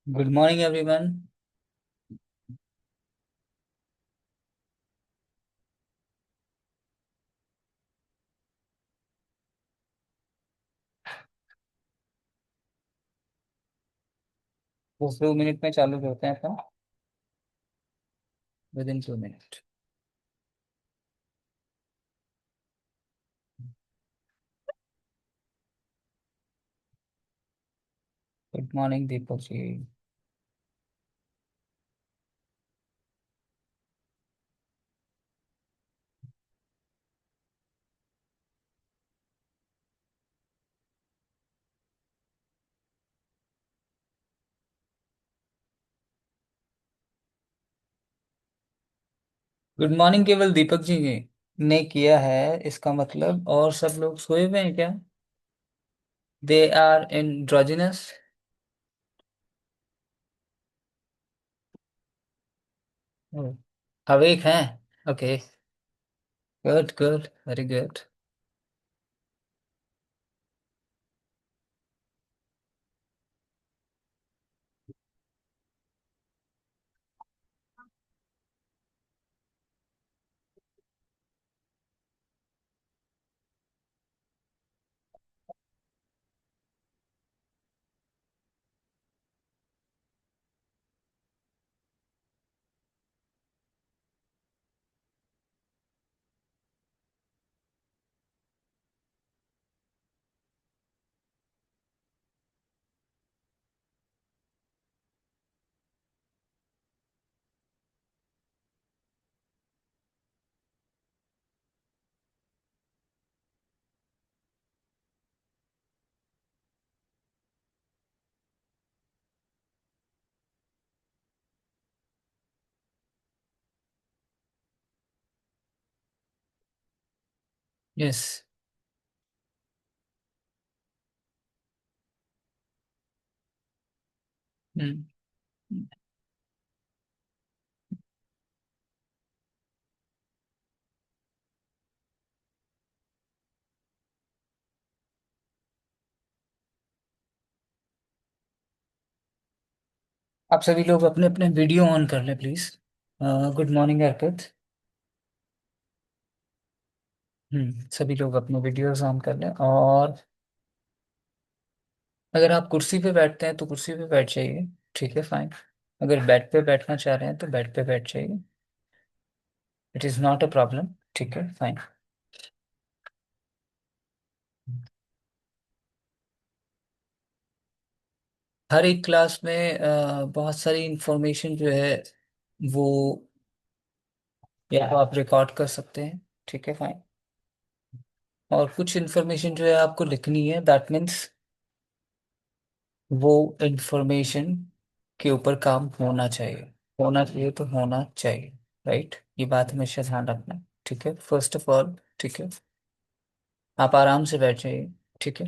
Good morning everyone. बस 2 minute में चालू करते हैं अपना। Within 2 minute. Good morning Deepak ji. Good morning Keval Deepak जी ने किया है, इसका मतलब और सब लोग सोए हुए हैं क्या? They are androgynous. अवेक हैं। Okay. Good good, very good. Yes. Hmm. आप सभी लोग अपने अपने वीडियो ऑन कर लें प्लीज। गुड मॉर्निंग अर्पित। सभी लोग अपने वीडियोस ऑन कर लें। और अगर आप कुर्सी पे बैठते हैं तो कुर्सी पे बैठ जाइए। ठीक है, फाइन। अगर बेड पे बैठना चाह रहे हैं तो बेड पे बैठ जाइए। It is not a problem. ठीक है, फाइन। हर एक क्लास में बहुत सारी इंफॉर्मेशन जो है वो या तो आप रिकॉर्ड कर सकते हैं। ठीक है, फाइन। और कुछ इंफॉर्मेशन जो है आपको लिखनी है, दैट मीन्स वो इंफॉर्मेशन के ऊपर काम होना चाहिए। होना चाहिए तो होना चाहिए। राइट, ये बात हमेशा ध्यान रखना। ठीक है, फर्स्ट ऑफ ऑल। ठीक है, आप आराम से बैठ जाइए। ठीक है,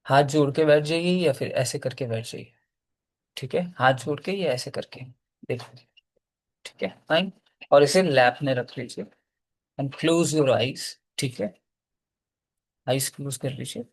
हाथ जोड़ के बैठ जाइए या फिर ऐसे करके बैठ जाइए। ठीक है, हाथ जोड़ के या ऐसे करके देख लीजिए। ठीक है, फाइन। और इसे लैप में रख लीजिए एंड क्लोज योर आईज। ठीक है, आईज क्लोज कर लीजिए।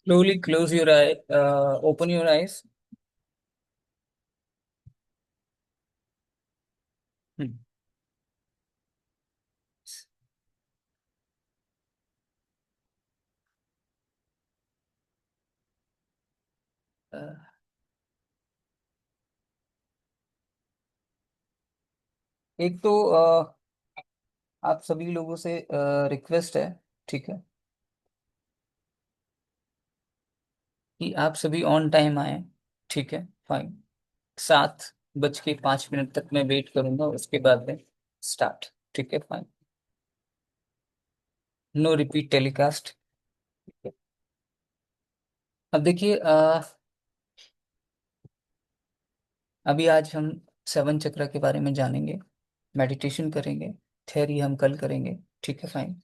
Slowly close your eye, open your eyes. Hmm. अ, एक तो आप सभी लोगों से रिक्वेस्ट है, ठीक है, कि आप सभी ऑन टाइम आए, ठीक है, फाइन। 7:05 तक मैं वेट करूंगा, उसके बाद में स्टार्ट, ठीक है, फाइन। No repeat telecast. अब देखिए, अभी आज हम सेवन चक्र के बारे में जानेंगे, मेडिटेशन करेंगे, थ्योरी हम कल करेंगे, ठीक है, फाइन।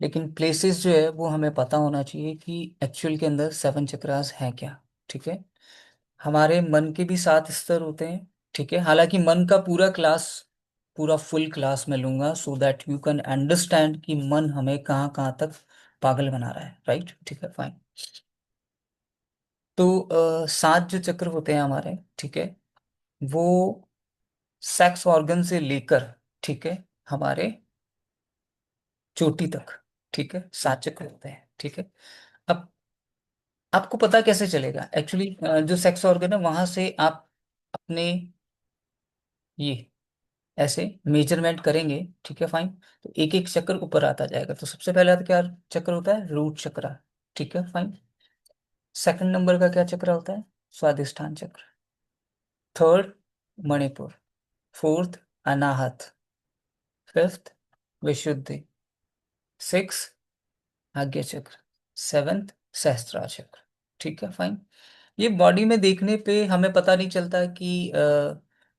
लेकिन प्लेसेस जो है वो हमें पता होना चाहिए कि एक्चुअल के अंदर सेवन चक्रास हैं क्या, ठीक है। हमारे मन के भी 7 स्तर होते हैं, ठीक है। हालांकि मन का पूरा क्लास, पूरा फुल क्लास मैं लूंगा, so that you can understand कि मन हमें कहाँ कहाँ तक पागल बना रहा है, राइट, ठीक है, फाइन। तो 7 जो चक्र होते हैं हमारे, ठीक है, वो सेक्स ऑर्गन से लेकर, ठीक है, हमारे चोटी तक, ठीक है, 7 चक्र होते हैं, ठीक है। अब आपको पता कैसे चलेगा एक्चुअली, जो सेक्स ऑर्गन है वहां से आप अपने ये ऐसे मेजरमेंट करेंगे, ठीक है, फाइन। तो एक एक चक्र ऊपर आता जाएगा। तो सबसे पहला तो क्या चक्र होता है, रूट चक्र, ठीक है, फाइन। सेकंड नंबर का क्या चक्र होता है, Swadhisthana chakra. Third, Manipura. Fourth, Anahata. Fifth, Vishuddhi. Six, Ajna chakra. Seventh, सहस्त्रा चक्र, ठीक है, फाइन। ये बॉडी में देखने पे हमें पता नहीं चलता कि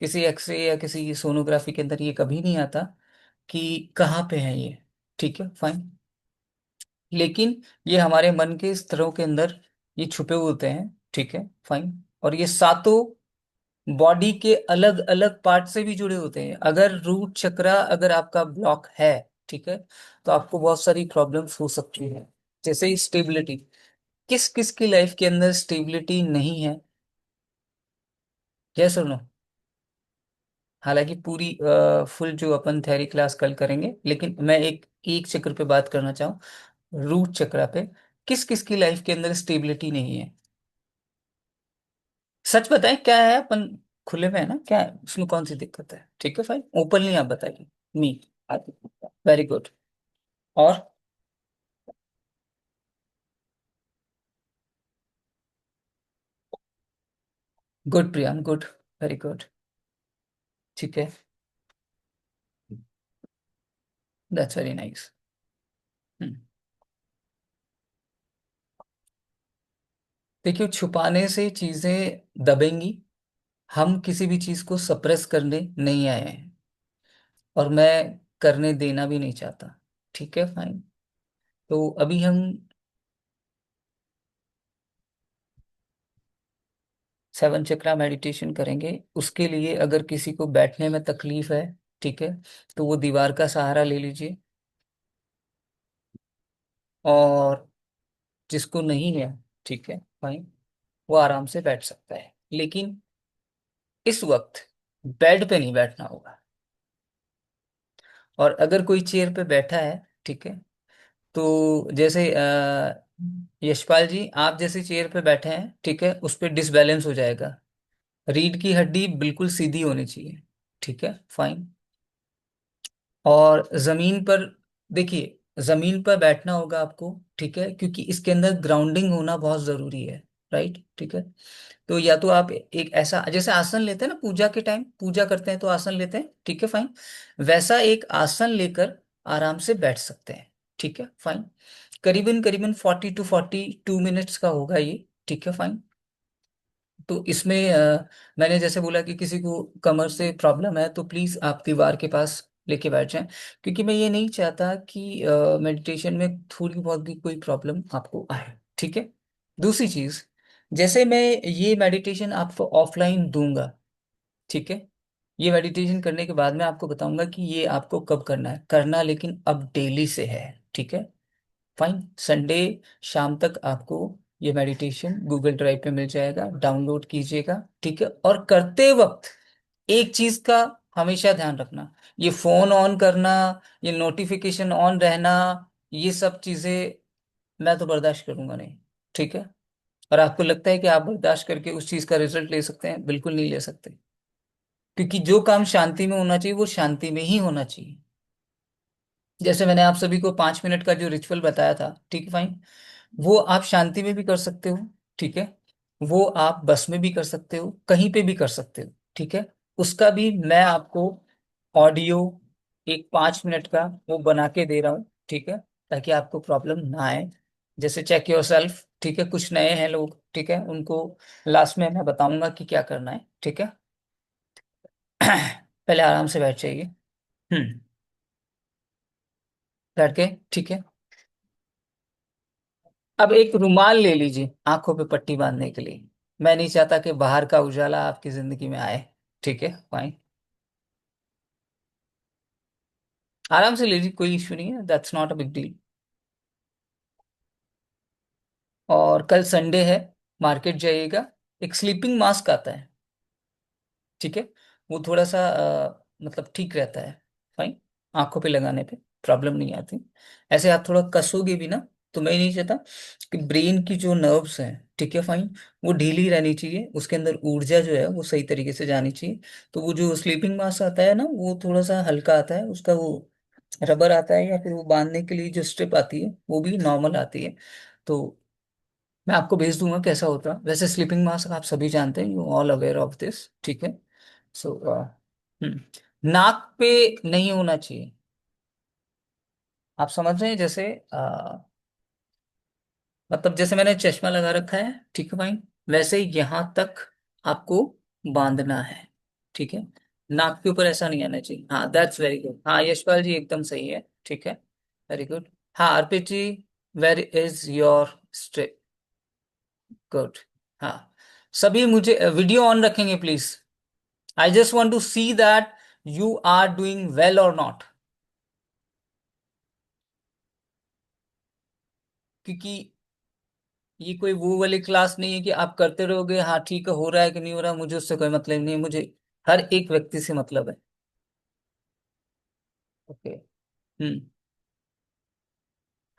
किसी एक्सरे या किसी सोनोग्राफी के अंदर ये कभी नहीं आता कि कहाँ पे है ये, ठीक है, फाइन। लेकिन ये हमारे मन के स्तरों के अंदर ये छुपे होते हैं, ठीक है, फाइन। और ये सातों बॉडी के अलग अलग पार्ट से भी जुड़े होते हैं। अगर रूट चक्रा अगर आपका ब्लॉक है, ठीक है, तो आपको बहुत सारी प्रॉब्लम्स हो सकती है। जैसे स्टेबिलिटी, किस किस की लाइफ के अंदर स्टेबिलिटी नहीं है, यस और नो। हालांकि पूरी फुल जो अपन थ्योरी क्लास कल करेंगे, लेकिन मैं एक एक चक्र पे बात करना चाहूँ, रूट चक्र पे। किस किस की लाइफ के अंदर स्टेबिलिटी नहीं है, सच बताएं क्या है, अपन खुले में है ना, क्या है उसमें, कौन सी दिक्कत है, ठीक है, फाइन, ओपनली आप बताइए। मी, वेरी गुड। और गुड प्रियम, गुड, वेरी गुड, ठीक है, दैट्स वेरी नाइस। देखिए, छुपाने से चीजें दबेंगी। हम किसी भी चीज को सप्रेस करने नहीं आए हैं, और मैं करने देना भी नहीं चाहता, ठीक है, फाइन। तो अभी हम सेवन चक्रा मेडिटेशन करेंगे। उसके लिए अगर किसी को बैठने में तकलीफ है, ठीक है, तो वो दीवार का सहारा ले लीजिए। और जिसको नहीं है, ठीक है, फाइन, वो आराम से बैठ सकता है। लेकिन इस वक्त बेड पे नहीं बैठना होगा। और अगर कोई चेयर पे बैठा है, ठीक है, तो जैसे यशपाल जी, आप जैसे चेयर पे बैठे हैं, ठीक है, उस पे डिसबैलेंस हो जाएगा। रीढ़ की हड्डी बिल्कुल सीधी होनी चाहिए, ठीक है, फाइन। और जमीन पर, देखिए, जमीन पर बैठना होगा आपको, ठीक है, क्योंकि इसके अंदर ग्राउंडिंग होना बहुत जरूरी है, राइट, ठीक है। तो या तो आप एक ऐसा, जैसे आसन लेते हैं ना पूजा के टाइम, पूजा करते हैं तो आसन लेते हैं, ठीक है, फाइन। वैसा एक आसन लेकर आराम से बैठ सकते हैं, ठीक है, फाइन। करीबन करीबन 40 to 42 मिनट्स का होगा ये, ठीक है, फाइन। तो इसमें मैंने जैसे बोला कि किसी को कमर से प्रॉब्लम है तो प्लीज आप दीवार के पास लेके बैठ जाएं, क्योंकि मैं ये नहीं चाहता कि मेडिटेशन में थोड़ी बहुत भी कोई प्रॉब्लम आपको आए, ठीक है। दूसरी चीज, जैसे मैं ये मेडिटेशन आपको ऑफलाइन दूंगा, ठीक है, ये मेडिटेशन करने के बाद मैं आपको बताऊंगा कि ये आपको कब करना है, करना लेकिन अब डेली से है, ठीक है, फाइन। संडे शाम तक आपको ये मेडिटेशन गूगल ड्राइव पे मिल जाएगा, डाउनलोड कीजिएगा, ठीक है। और करते वक्त एक चीज का हमेशा ध्यान रखना, ये फोन ऑन करना, ये नोटिफिकेशन ऑन रहना, ये सब चीजें मैं तो बर्दाश्त करूंगा नहीं, ठीक है। और आपको लगता है कि आप बर्दाश्त करके उस चीज का रिजल्ट ले सकते हैं? बिल्कुल नहीं ले सकते, क्योंकि जो काम शांति में होना चाहिए वो शांति में ही होना चाहिए। जैसे मैंने आप सभी को 5 मिनट का जो रिचुअल बताया था, ठीक है फाइन, वो आप शांति में भी कर सकते हो, ठीक है। वो आप बस में भी कर सकते हो, कहीं पे भी कर सकते हो, ठीक है। उसका भी मैं आपको ऑडियो एक 5 मिनट का वो बना के दे रहा हूँ, ठीक है, ताकि आपको प्रॉब्लम ना आए। जैसे चेक योर सेल्फ, ठीक है, कुछ नए हैं लोग, ठीक है, उनको लास्ट में मैं बताऊंगा कि क्या करना है, ठीक है। पहले आराम से बैठ जाइए। हम्म। बैठ के, ठीक है। अब एक रुमाल ले लीजिए आंखों पे पट्टी बांधने के लिए। मैं नहीं चाहता कि बाहर का उजाला आपकी जिंदगी में आए, ठीक है फाइन। आराम से लीजिए, कोई इशू नहीं है, that's not a big deal. और कल संडे है, मार्केट जाइएगा। एक स्लीपिंग मास्क आता है, ठीक है, वो थोड़ा सा मतलब ठीक रहता है, फाइन। आंखों पे लगाने पे प्रॉब्लम नहीं आती। ऐसे आप थोड़ा कसोगे भी ना, तो मैं नहीं चाहता कि ब्रेन की जो नर्व्स हैं, ठीक है फाइन, वो ढीली रहनी चाहिए, उसके अंदर ऊर्जा जो है वो सही तरीके से जानी चाहिए। तो वो जो स्लीपिंग मास्क आता है ना, वो थोड़ा सा हल्का आता है, उसका वो रबर आता है, या फिर वो बांधने के लिए जो स्ट्रिप आती है वो भी नॉर्मल आती है। तो मैं आपको भेज दूंगा कैसा होता है। वैसे स्लीपिंग मास्क आप सभी जानते हैं, you all aware of this, ठीक है। सो नाक पे नहीं होना चाहिए, आप समझ रहे हैं? जैसे मतलब जैसे मैंने चश्मा लगा रखा है, ठीक है भाई, वैसे ही यहाँ तक आपको बांधना है, ठीक है। नाक के ऊपर ऐसा नहीं आना चाहिए। हाँ, दैट्स वेरी गुड। हाँ यशपाल जी, एकदम सही है, ठीक है, वेरी गुड। हाँ Arpit ji, where is your strip, good. हाँ, सभी मुझे वीडियो ऑन रखेंगे please. I just want to see that you are doing well और नॉट। क्योंकि ये कोई वो वाली क्लास नहीं है कि आप करते रहोगे, हाँ ठीक है, हो रहा है कि नहीं हो रहा है, मुझे उससे कोई मतलब नहीं है, मुझे हर एक व्यक्ति से मतलब है। Okay. Hmm.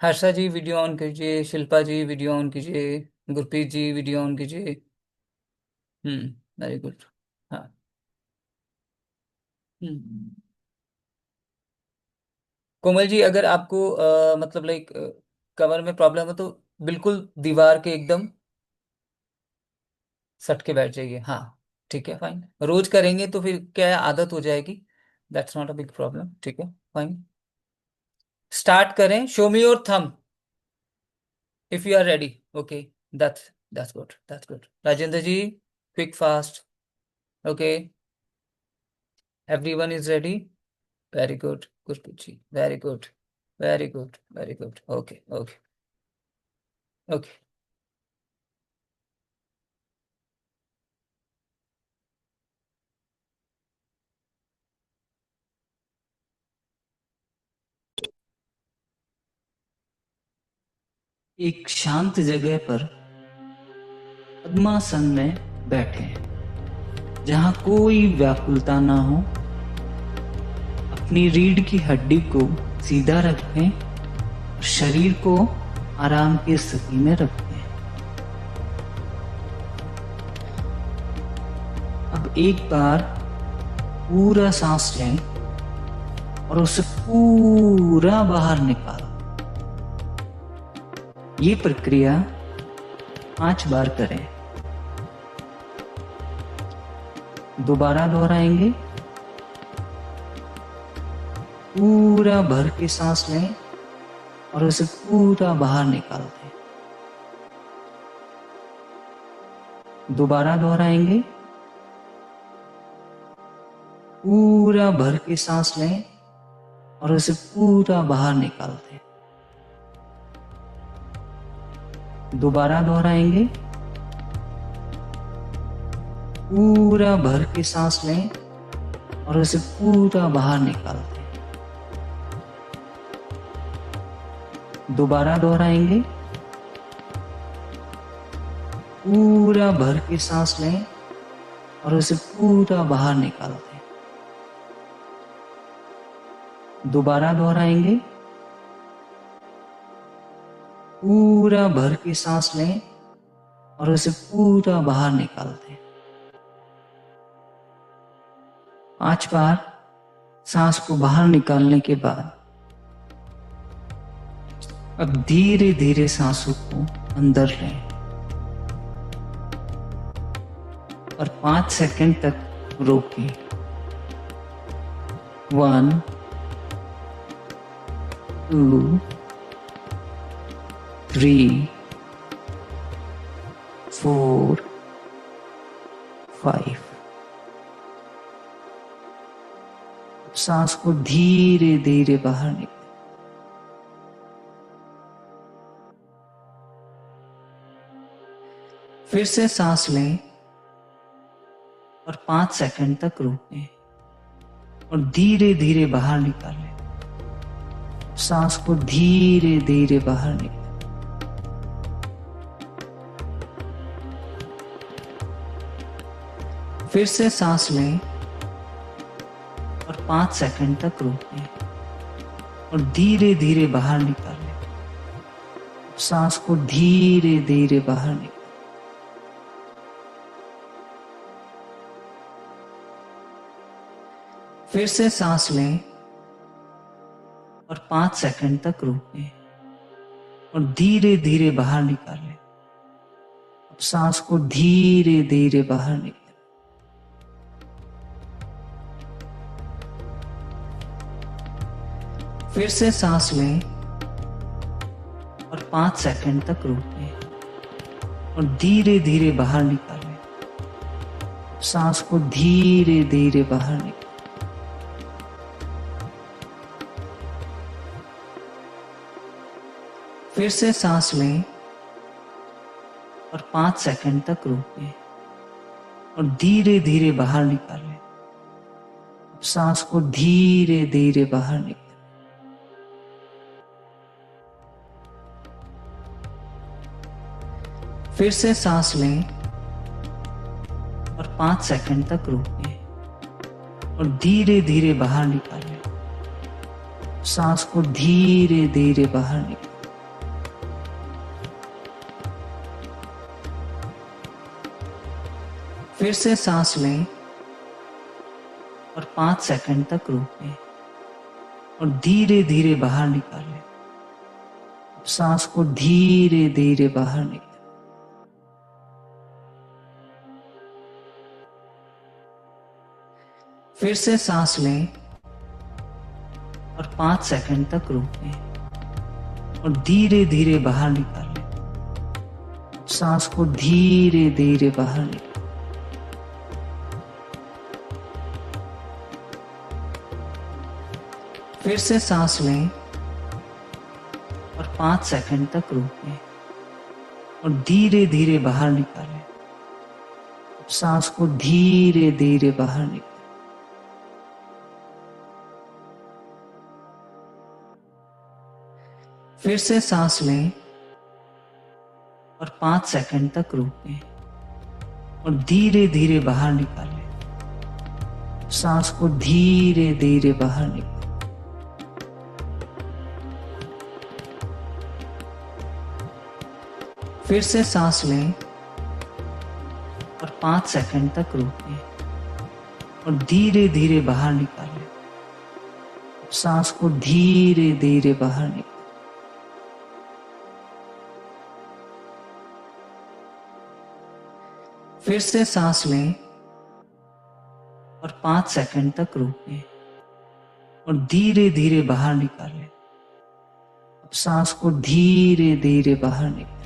Harsha ji video on कीजिए, शिल्पा जी वीडियो ऑन कीजिए, गुरप्रीत जी वीडियो ऑन कीजिए। Very good. हाँ। हम्म। कोमल जी, अगर आपको मतलब लाइक कमर में प्रॉब्लम है तो बिल्कुल दीवार के एकदम सट के बैठ जाइए। हाँ ठीक है फाइन, रोज करेंगे तो फिर क्या है, आदत हो जाएगी। That's not a big problem, ठीक है फाइन। स्टार्ट करें, show me your thumb if you are ready. Okay, that's good, that's good. Rajendra ji, quick fast. Okay, everyone is ready, very good, Gurpreet ji, very good, very good, very good. Okay okay okay. एक शांत जगह पर पद्मासन में बैठे, जहां कोई व्याकुलता ना हो। अपनी रीढ़ की हड्डी को सीधा रखें, शरीर को आराम की स्थिति में रखें। अब एक बार पूरा सांस लें और उसे पूरा बाहर निकालो। ये प्रक्रिया 5 बार करें। दोबारा दोहराएंगे। पूरा भर के सांस लें और उसे पूरा बाहर निकाल दें। दोबारा दोहराएंगे। पूरा भर के सांस लें और उसे पूरा बाहर निकाल दें। दोबारा दोहराएंगे। पूरा भर के सांस लें और उसे पूरा बाहर निकाल दें। दोबारा दोहराएंगे। पूरा भर के सांस लें और उसे पूरा बाहर निकाल दें। दोबारा दोहराएंगे। पूरा भर के सांस लें और उसे पूरा बाहर निकाल दें। 5 बार सांस को बाहर निकालने के बाद अब धीरे धीरे सांसों को अंदर लें और 5 सेकंड तक रोकें। 1 2 3 4 5। सांस को धीरे धीरे बाहर निकालें। फिर से सांस लें और 5 सेकंड तक रोकें और धीरे धीरे बाहर निकालें। सांस को धीरे धीरे बाहर निकालें। फिर से सांस लें और 5 सेकंड तक रोकें और धीरे धीरे बाहर निकालें। सांस को धीरे धीरे बाहर निकालें। फिर से सांस लें और 5 सेकंड तक रोकें और धीरे धीरे बाहर निकालें। सांस को धीरे धीरे बाहर निकालें। फिर से सांस लें और 5 सेकंड तक रोकें और धीरे धीरे बाहर निकालें। सांस को धीरे धीरे बाहर निकालें। फिर से सांस लें और 5 सेकंड तक रोकें और धीरे धीरे बाहर निकालें। सांस को धीरे धीरे बाहर निकालें। फिर से सांस लें और 5 सेकंड तक रोकें और धीरे धीरे बाहर निकालें। सांस को धीरे धीरे बाहर निकालें। फिर से सांस लें और 5 सेकंड तक रोकें और धीरे धीरे बाहर निकालें। सांस को धीरे धीरे बाहर निकालें। फिर से सांस लें और 5 सेकंड तक रोकें और धीरे धीरे बाहर निकालें। सांस को धीरे धीरे बाहर निकालें। फिर से सांस लें और 5 सेकंड तक रोकें और धीरे धीरे बाहर निकालें। सांस को धीरे धीरे बाहर निकालें। फिर से सांस लें और 5 सेकंड तक रोकें और धीरे धीरे बाहर निकालें। सांस को धीरे धीरे बाहर निकालें। फिर से सांस लें और 5 सेकंड तक रोकें और धीरे धीरे बाहर निकालें। सांस को धीरे धीरे बाहर निकालें। फिर से सांस लें और 5 सेकंड तक रोकें और धीरे धीरे बाहर निकालें। सांस को धीरे धीरे बाहर निकालें।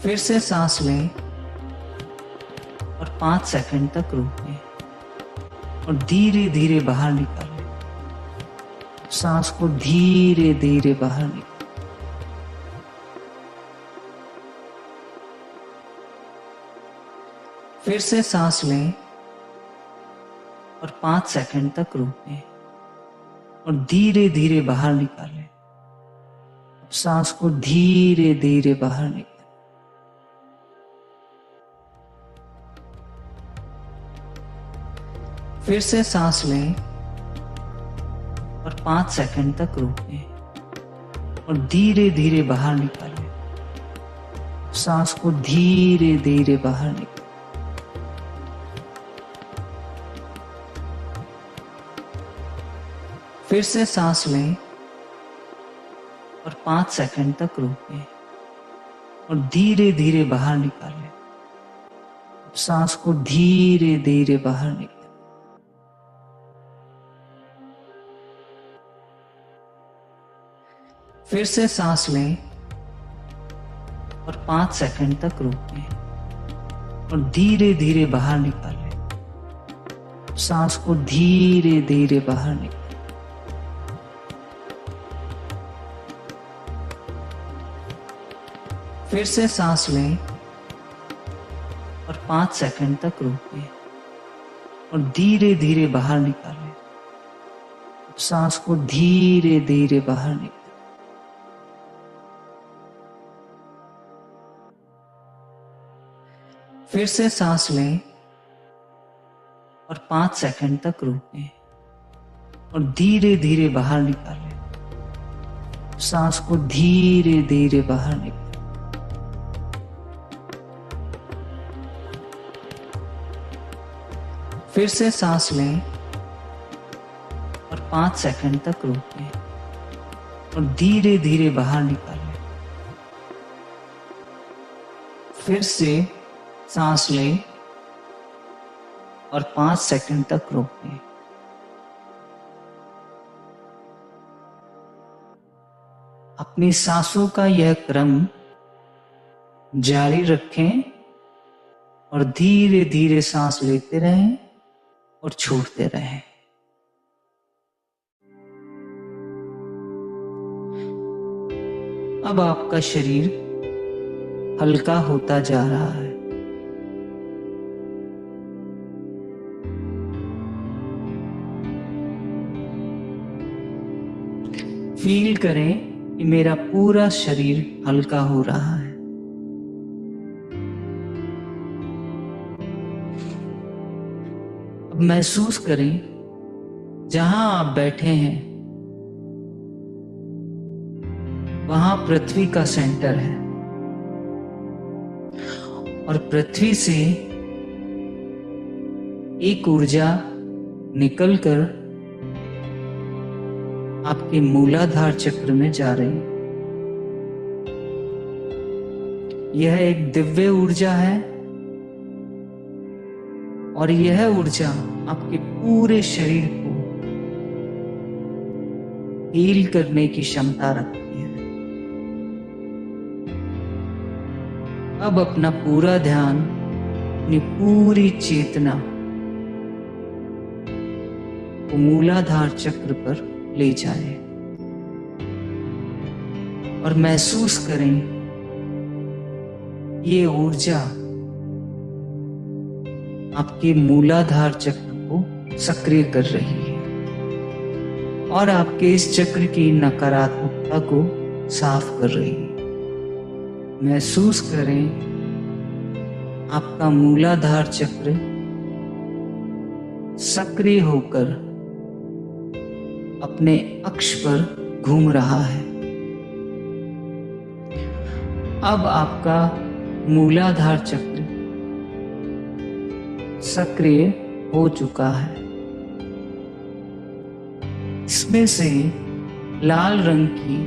फिर से सांस लें और 5 सेकंड तक रोकें और धीरे धीरे बाहर निकालें। सांस को धीरे धीरे बाहर निकालें। फिर से सांस लें और 5 सेकंड तक रोकें और धीरे धीरे बाहर निकालें। अब सांस को धीरे धीरे बाहर निकालें। फिर से सांस लें और 5 सेकंड तक रोकें और धीरे धीरे बाहर निकालें। सांस को धीरे धीरे बाहर निकालें। फिर से सांस लें और 5 सेकंड तक रोकें और धीरे धीरे बाहर निकालें। सांस को धीरे धीरे बाहर निकालें। फिर से सांस लें और 5 सेकंड तक रोकें और धीरे धीरे बाहर निकालें। सांस को धीरे धीरे बाहर निकालें। फिर से सांस लें और 5 सेकंड तक रोकें और धीरे धीरे बाहर निकालें। सांस को धीरे धीरे बाहर निकालें। फिर से सांस लें और 5 सेकंड तक रोकें और धीरे धीरे बाहर निकालें। सांस को धीरे धीरे बाहर निकालें। फिर से सांस लें और 5 सेकंड तक रोकें और धीरे धीरे बाहर निकालें। फिर से सांस लें और 5 सेकंड तक रोकें। अपनी सांसों का यह क्रम जारी रखें और धीरे धीरे सांस लेते रहें और छोड़ते रहें। अब आपका शरीर हल्का होता जा रहा है। फील करें कि मेरा पूरा शरीर हल्का हो रहा है। अब महसूस करें जहां आप बैठे हैं वहां पृथ्वी का सेंटर है और पृथ्वी से एक ऊर्जा निकलकर आपके मूलाधार चक्र में जा रही है। यह एक दिव्य ऊर्जा है और यह ऊर्जा आपके पूरे शरीर को हील करने की क्षमता रखती है। अब अपना पूरा ध्यान, अपनी पूरी चेतना को मूलाधार चक्र पर ले जाएं और महसूस करें ये ऊर्जा आपके मूलाधार चक्र को सक्रिय कर रही है और आपके इस चक्र की नकारात्मकता को साफ कर रही है। महसूस करें आपका मूलाधार चक्र सक्रिय होकर अपने अक्ष पर घूम रहा है। अब आपका मूलाधार चक्र सक्रिय हो चुका है। इसमें से लाल रंग की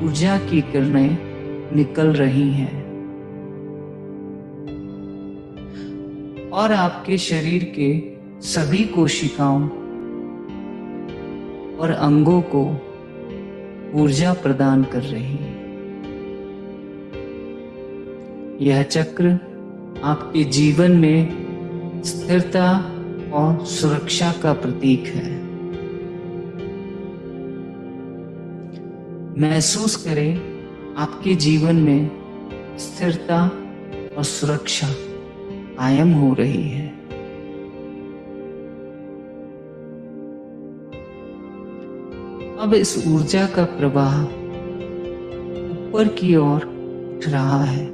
ऊर्जा की किरणें निकल रही हैं और आपके शरीर के सभी कोशिकाओं और अंगों को ऊर्जा प्रदान कर रही है। यह चक्र आपके जीवन में स्थिरता और सुरक्षा का प्रतीक है। महसूस करें आपके जीवन में स्थिरता और सुरक्षा कायम हो रही है। अब इस ऊर्जा का प्रवाह ऊपर की ओर उठ रहा है।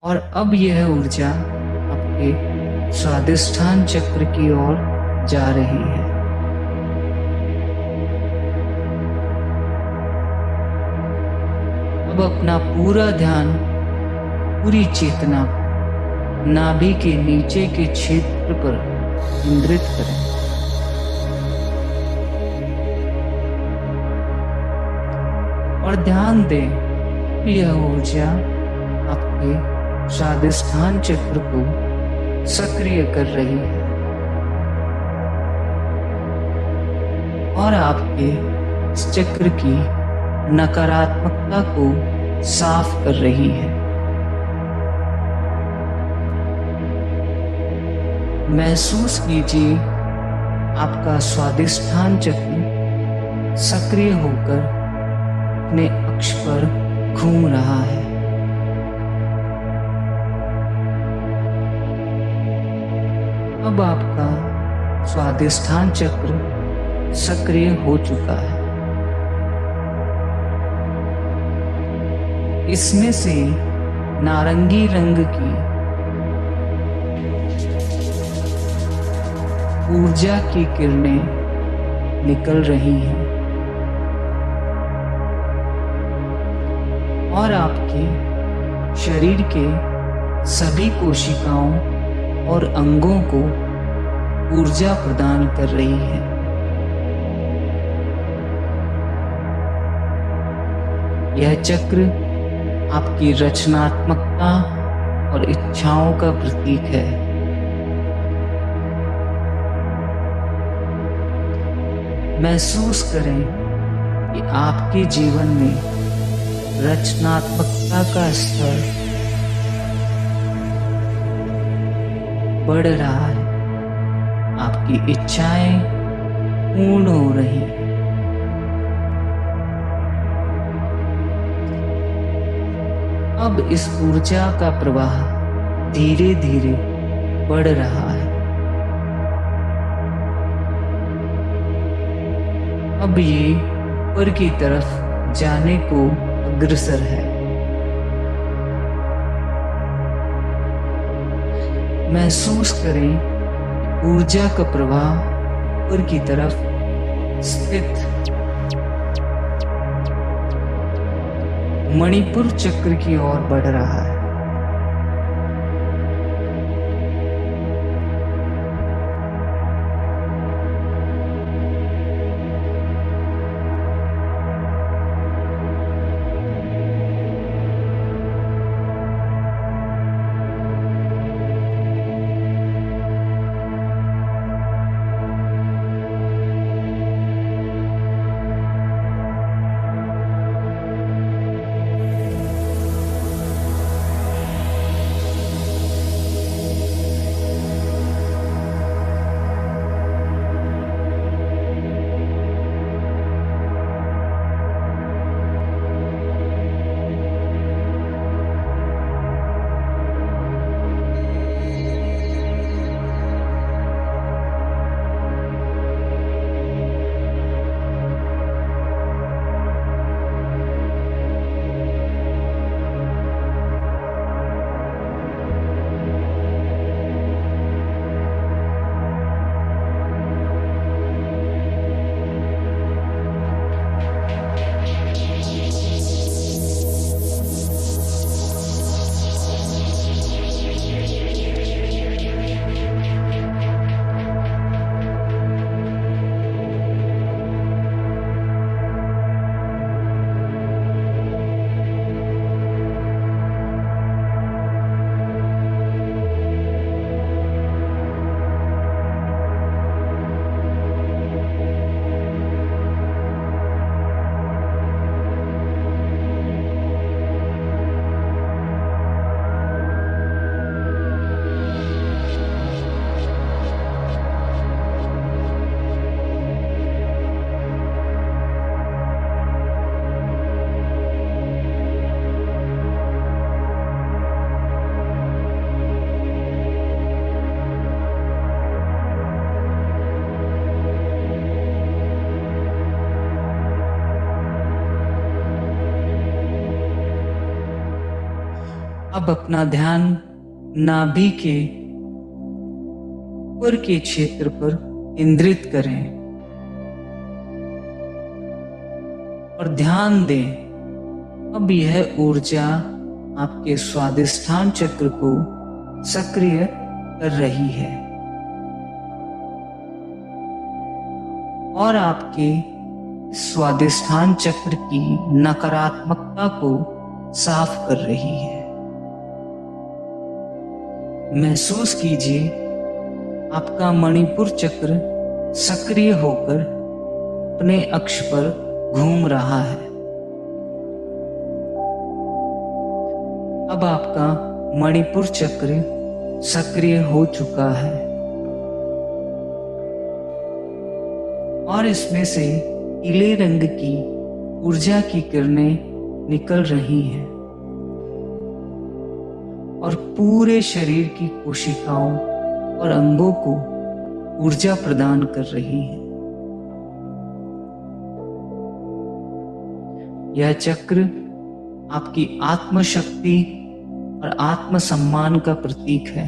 और अब यह ऊर्जा आपके स्वादिष्ठान चक्र की ओर जा रही है। अब अपना पूरा ध्यान, पूरी चेतना नाभि के नीचे के क्षेत्र पर केंद्रित करें। और ध्यान दें कि यह ऊर्जा आपके स्वादिष्ठान चक्र को सक्रिय कर रही है और आपके इस चक्र की नकारात्मकता को साफ कर रही है। महसूस कीजिए आपका स्वादिष्ठान चक्र सक्रिय होकर अपने अक्ष पर घूम रहा है। अब आपका स्वादिष्ठान चक्र सक्रिय हो चुका है। इसमें से नारंगी रंग की ऊर्जा की किरणें निकल रही हैं और आपके शरीर के सभी कोशिकाओं और अंगों को ऊर्जा प्रदान कर रही है। यह चक्र आपकी रचनात्मकता और इच्छाओं का प्रतीक है। महसूस करें कि आपके जीवन में रचनात्मकता का स्तर बढ़ रहा है। आपकी इच्छाएं पूर्ण हो रही हैं। अब इस ऊर्जा का प्रवाह धीरे धीरे बढ़ रहा है। अब ये ऊपर की तरफ जाने को अग्रसर है। महसूस करें ऊर्जा का प्रवाह ऊपर की तरफ स्थित मणिपुर चक्र की ओर बढ़ रहा है। अब अपना ध्यान नाभि के ऊपर के क्षेत्र पर केंद्रित करें और ध्यान दें। अब यह ऊर्जा आपके स्वादिष्ठान चक्र को सक्रिय कर रही है और आपके स्वादिष्ठान चक्र की नकारात्मकता को साफ कर रही है। महसूस कीजिए आपका मणिपुर चक्र सक्रिय होकर अपने अक्ष पर घूम रहा है। अब आपका मणिपुर चक्र सक्रिय हो चुका है और इसमें से पीले रंग की ऊर्जा की किरणें निकल रही हैं और पूरे शरीर की कोशिकाओं और अंगों को ऊर्जा प्रदान कर रही है। यह चक्र आपकी आत्मशक्ति और आत्मसम्मान का प्रतीक है।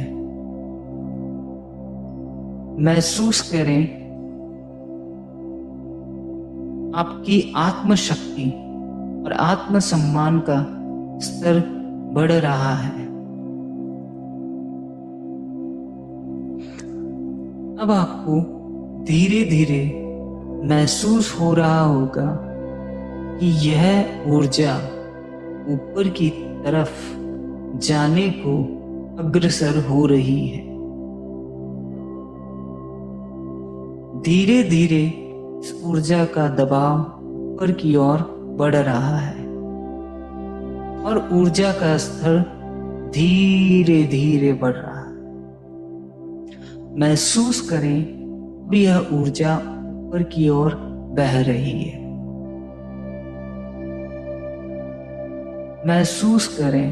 महसूस करें आपकी आत्मशक्ति और आत्मसम्मान का स्तर बढ़ रहा है। अब आपको धीरे धीरे महसूस हो रहा होगा कि यह ऊर्जा ऊपर की तरफ जाने को अग्रसर हो रही है। धीरे धीरे इस ऊर्जा का दबाव ऊपर की ओर बढ़ रहा है और ऊर्जा का स्तर धीरे धीरे बढ़ रहा है। महसूस करें कि यह ऊर्जा ऊपर की ओर बह रही है। महसूस करें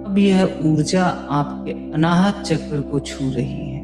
अब यह ऊर्जा आपके अनाहत चक्र को छू रही है।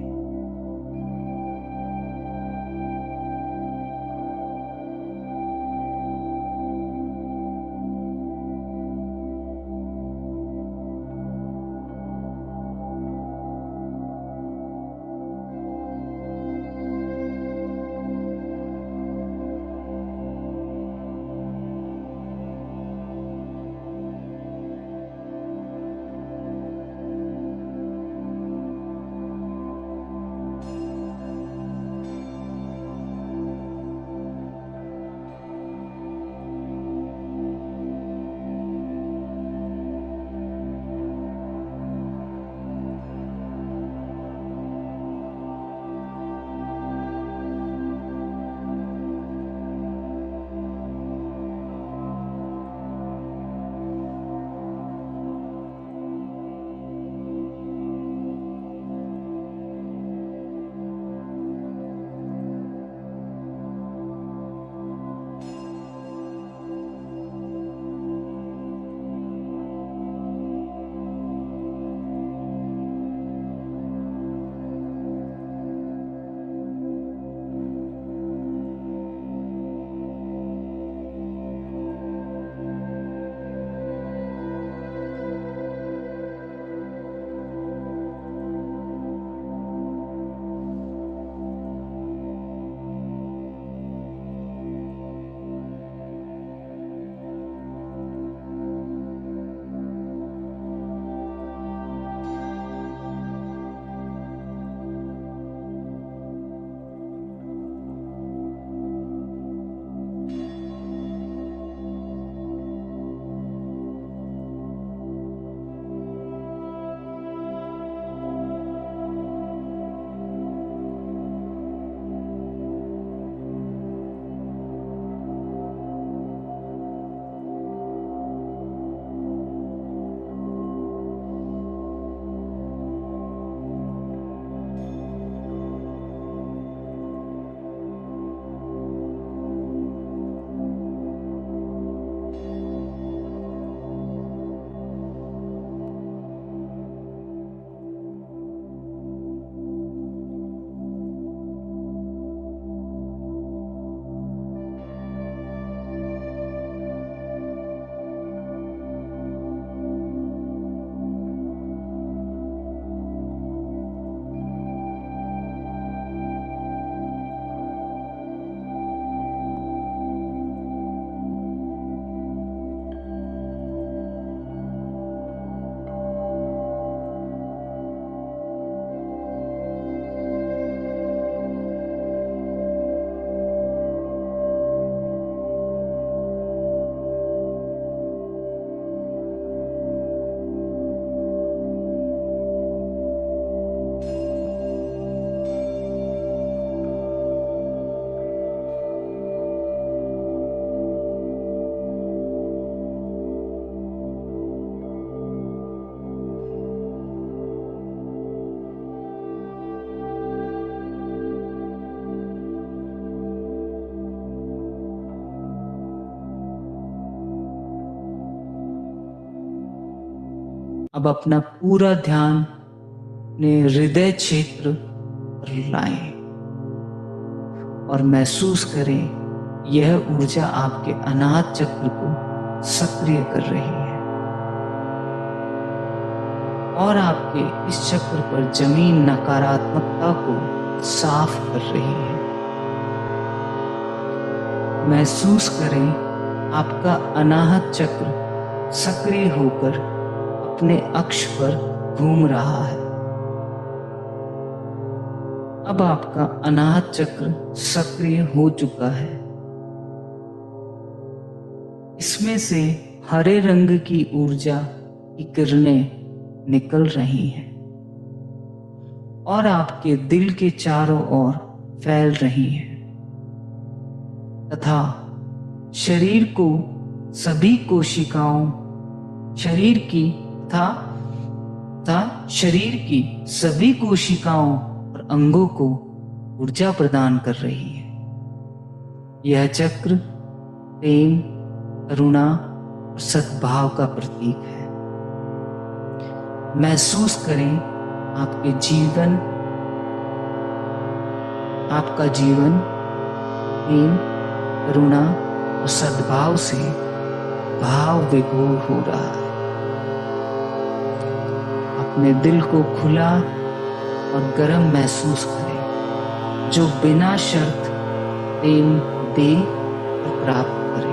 अब अपना पूरा ध्यान अपने हृदय क्षेत्र पर लाएं और महसूस करें यह ऊर्जा आपके अनाहत चक्र को सक्रिय कर रही है और आपके इस चक्र पर जमी नकारात्मकता को साफ कर रही है। महसूस करें आपका अनाहत चक्र सक्रिय होकर अपने अक्ष पर घूम रहा है। अब आपका अनाहत चक्र सक्रिय हो चुका है। इसमें से हरे रंग की ऊर्जा की किरणें निकल रही हैं और आपके दिल के चारों ओर फैल रही हैं तथा शरीर को सभी कोशिकाओं शरीर की शरीर की सभी कोशिकाओं और अंगों को ऊर्जा प्रदान कर रही है। यह चक्र प्रेम, करुणा और सद्भाव का प्रतीक है। महसूस करें आपका जीवन प्रेम, करुणा और सद्भाव से भाव विभोर हो रहा है। अपने दिल को खुला और गर्म महसूस करें जो बिना शर्त प्रेम दे और प्राप्त करे।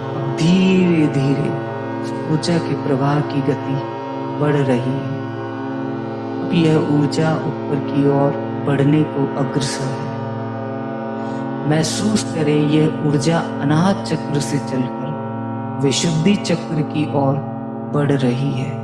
अब धीरे धीरे ऊर्जा के प्रवाह की गति बढ़ रही है। अब यह ऊर्जा ऊपर की ओर बढ़ने को अग्रसर है। महसूस करें यह ऊर्जा अनाहत चक्र से चलकर विशुद्धि चक्र की ओर बढ़ रही है।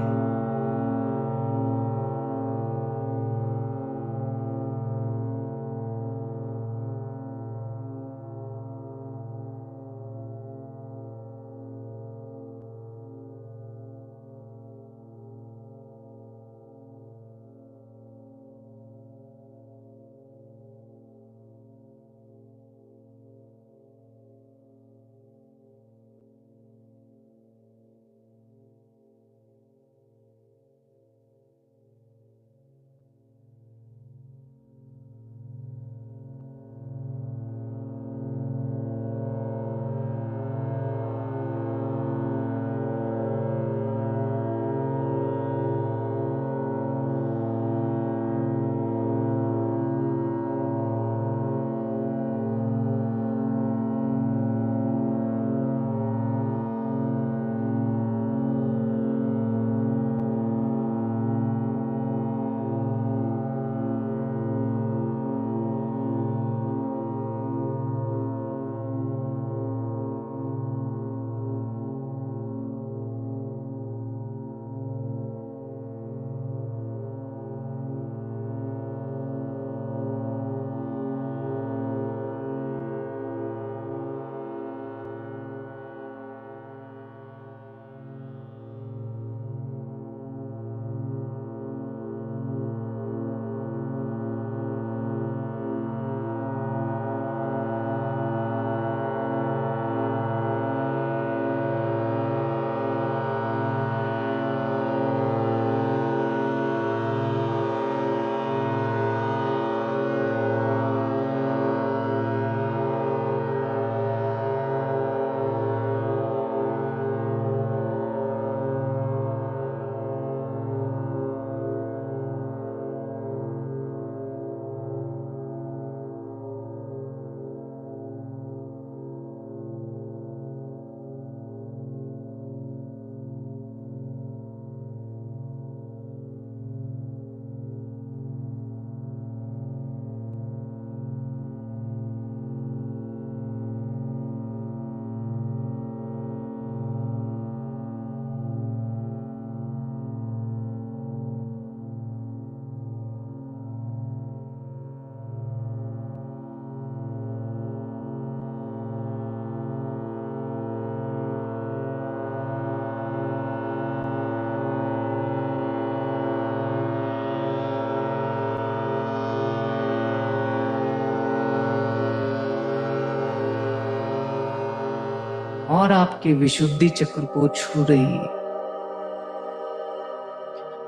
और आपके विशुद्धि चक्र को छू रही है।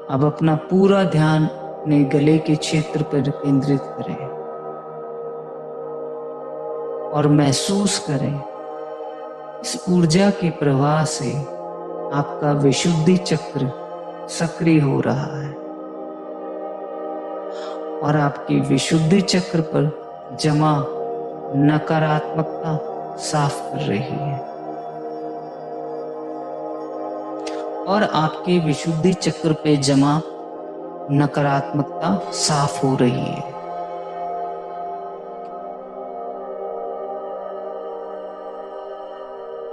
अब अपना पूरा ध्यान अपने गले के क्षेत्र पर केंद्रित करें और महसूस करें इस ऊर्जा के प्रवाह से आपका विशुद्धि चक्र सक्रिय हो रहा है और आपकी विशुद्धि चक्र पर जमा नकारात्मकता साफ कर रही है और आपके विशुद्धि चक्र पे जमा नकारात्मकता साफ हो रही है।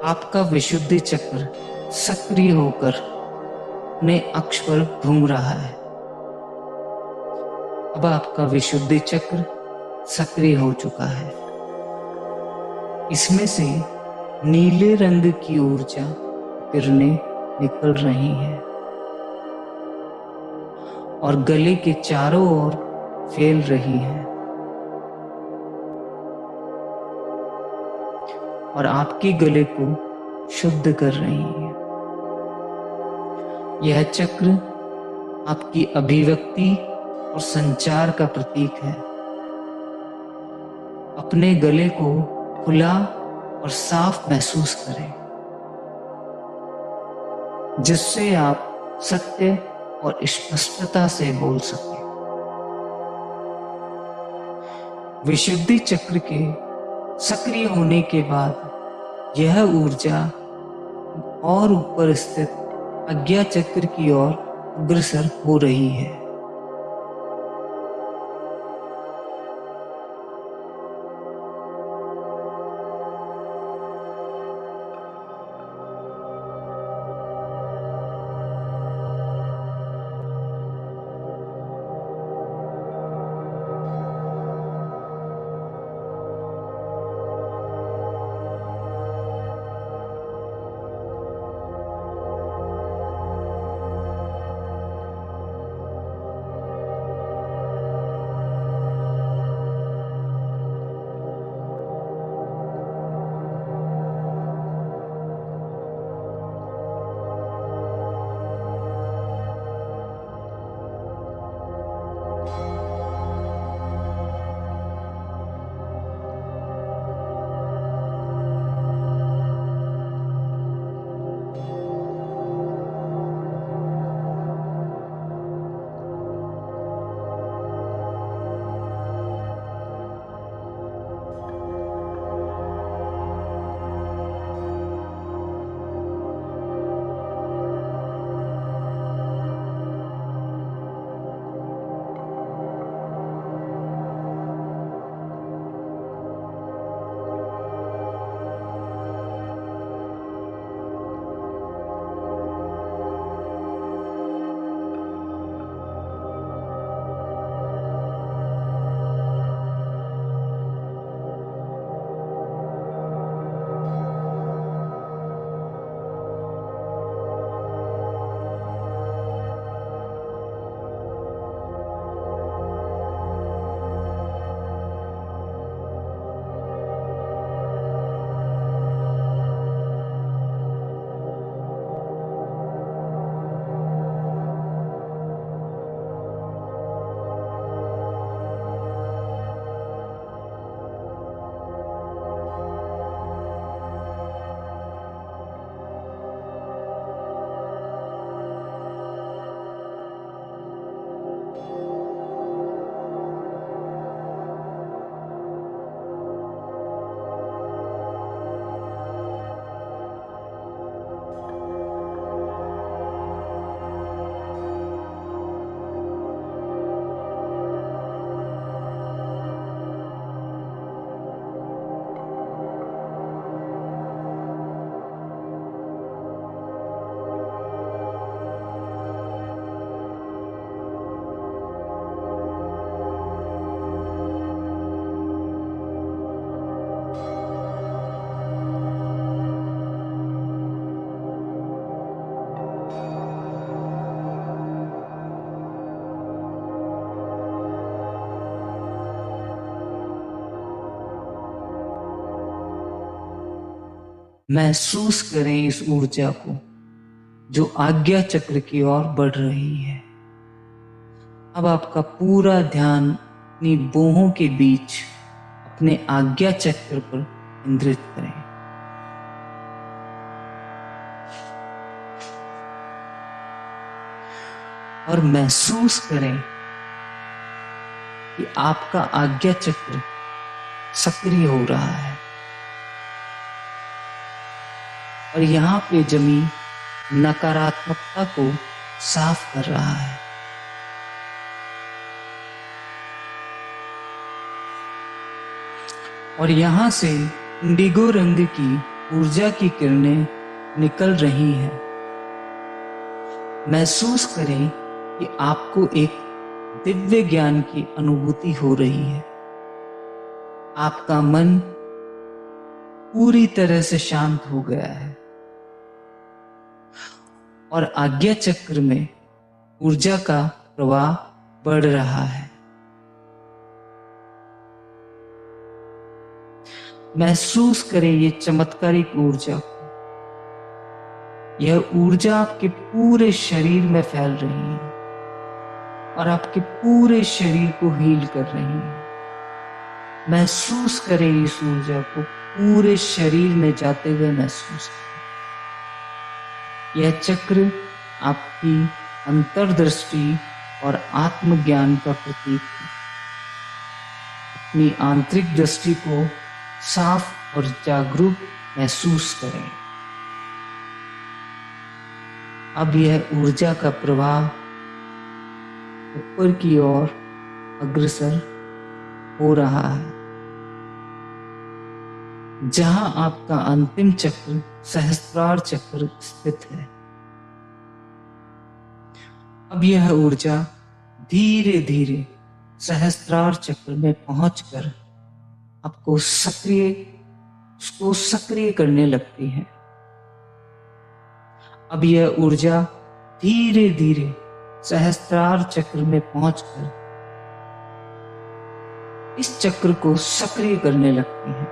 आपका विशुद्धि चक्र सक्रिय होकर अपने अक्ष पर घूम रहा है। अब आपका विशुद्धि चक्र सक्रिय हो चुका है। इसमें से नीले रंग की ऊर्जा किरणें निकल रही हैं और गले के चारों ओर फैल रही हैं और आपके गले को शुद्ध कर रही है। यह चक्र आपकी अभिव्यक्ति और संचार का प्रतीक है। अपने गले को खुला और साफ महसूस करें, जिससे आप सत्य और स्पष्टता से बोल सकें। विशुद्धि चक्र के सक्रिय होने के बाद यह ऊर्जा और ऊपर स्थित आज्ञा चक्र की ओर अग्रसर हो रही है। महसूस करें इस ऊर्जा को जो आज्ञा चक्र की ओर बढ़ रही है। अब आपका पूरा ध्यान अपनी बाहों के बीच अपने आज्ञा चक्र पर केंद्रित करें। और महसूस करें कि आपका आज्ञा चक्र सक्रिय हो रहा है और यहां पे जमी नकारात्मकता को साफ कर रहा है। और यहां से इंडिगो रंग की ऊर्जा की किरणें निकल रही हैं। महसूस करें कि आपको एक दिव्य ज्ञान की अनुभूति हो रही है। आपका मन पूरी तरह से शांत हो गया है और आज्ञा चक्र में ऊर्जा का प्रवाह बढ़ रहा है। महसूस करें ये चमत्कारिक ऊर्जा को। यह ऊर्जा आपके पूरे शरीर में फैल रही है और आपके पूरे शरीर को हील कर रही है। महसूस करें इस ऊर्जा को पूरे शरीर में जाते हुए महसूस करें। यह चक्र आपकी अंतर्दृष्टि और आत्मज्ञान का प्रतीक है। अपनी आंतरिक दृष्टि को साफ और जागरूक महसूस करें। अब यह ऊर्जा का प्रवाह ऊपर की ओर अग्रसर हो रहा है, जहां आपका अंतिम चक्र सहस्त्रार चक्र स्थित है। अब यह ऊर्जा धीरे धीरे सहस्त्रार चक्र में पहुंचकर आपको सक्रिय करने लगती है। अब यह ऊर्जा धीरे धीरे सहस्त्रार चक्र में पहुंचकर इस चक्र को सक्रिय करने लगती है।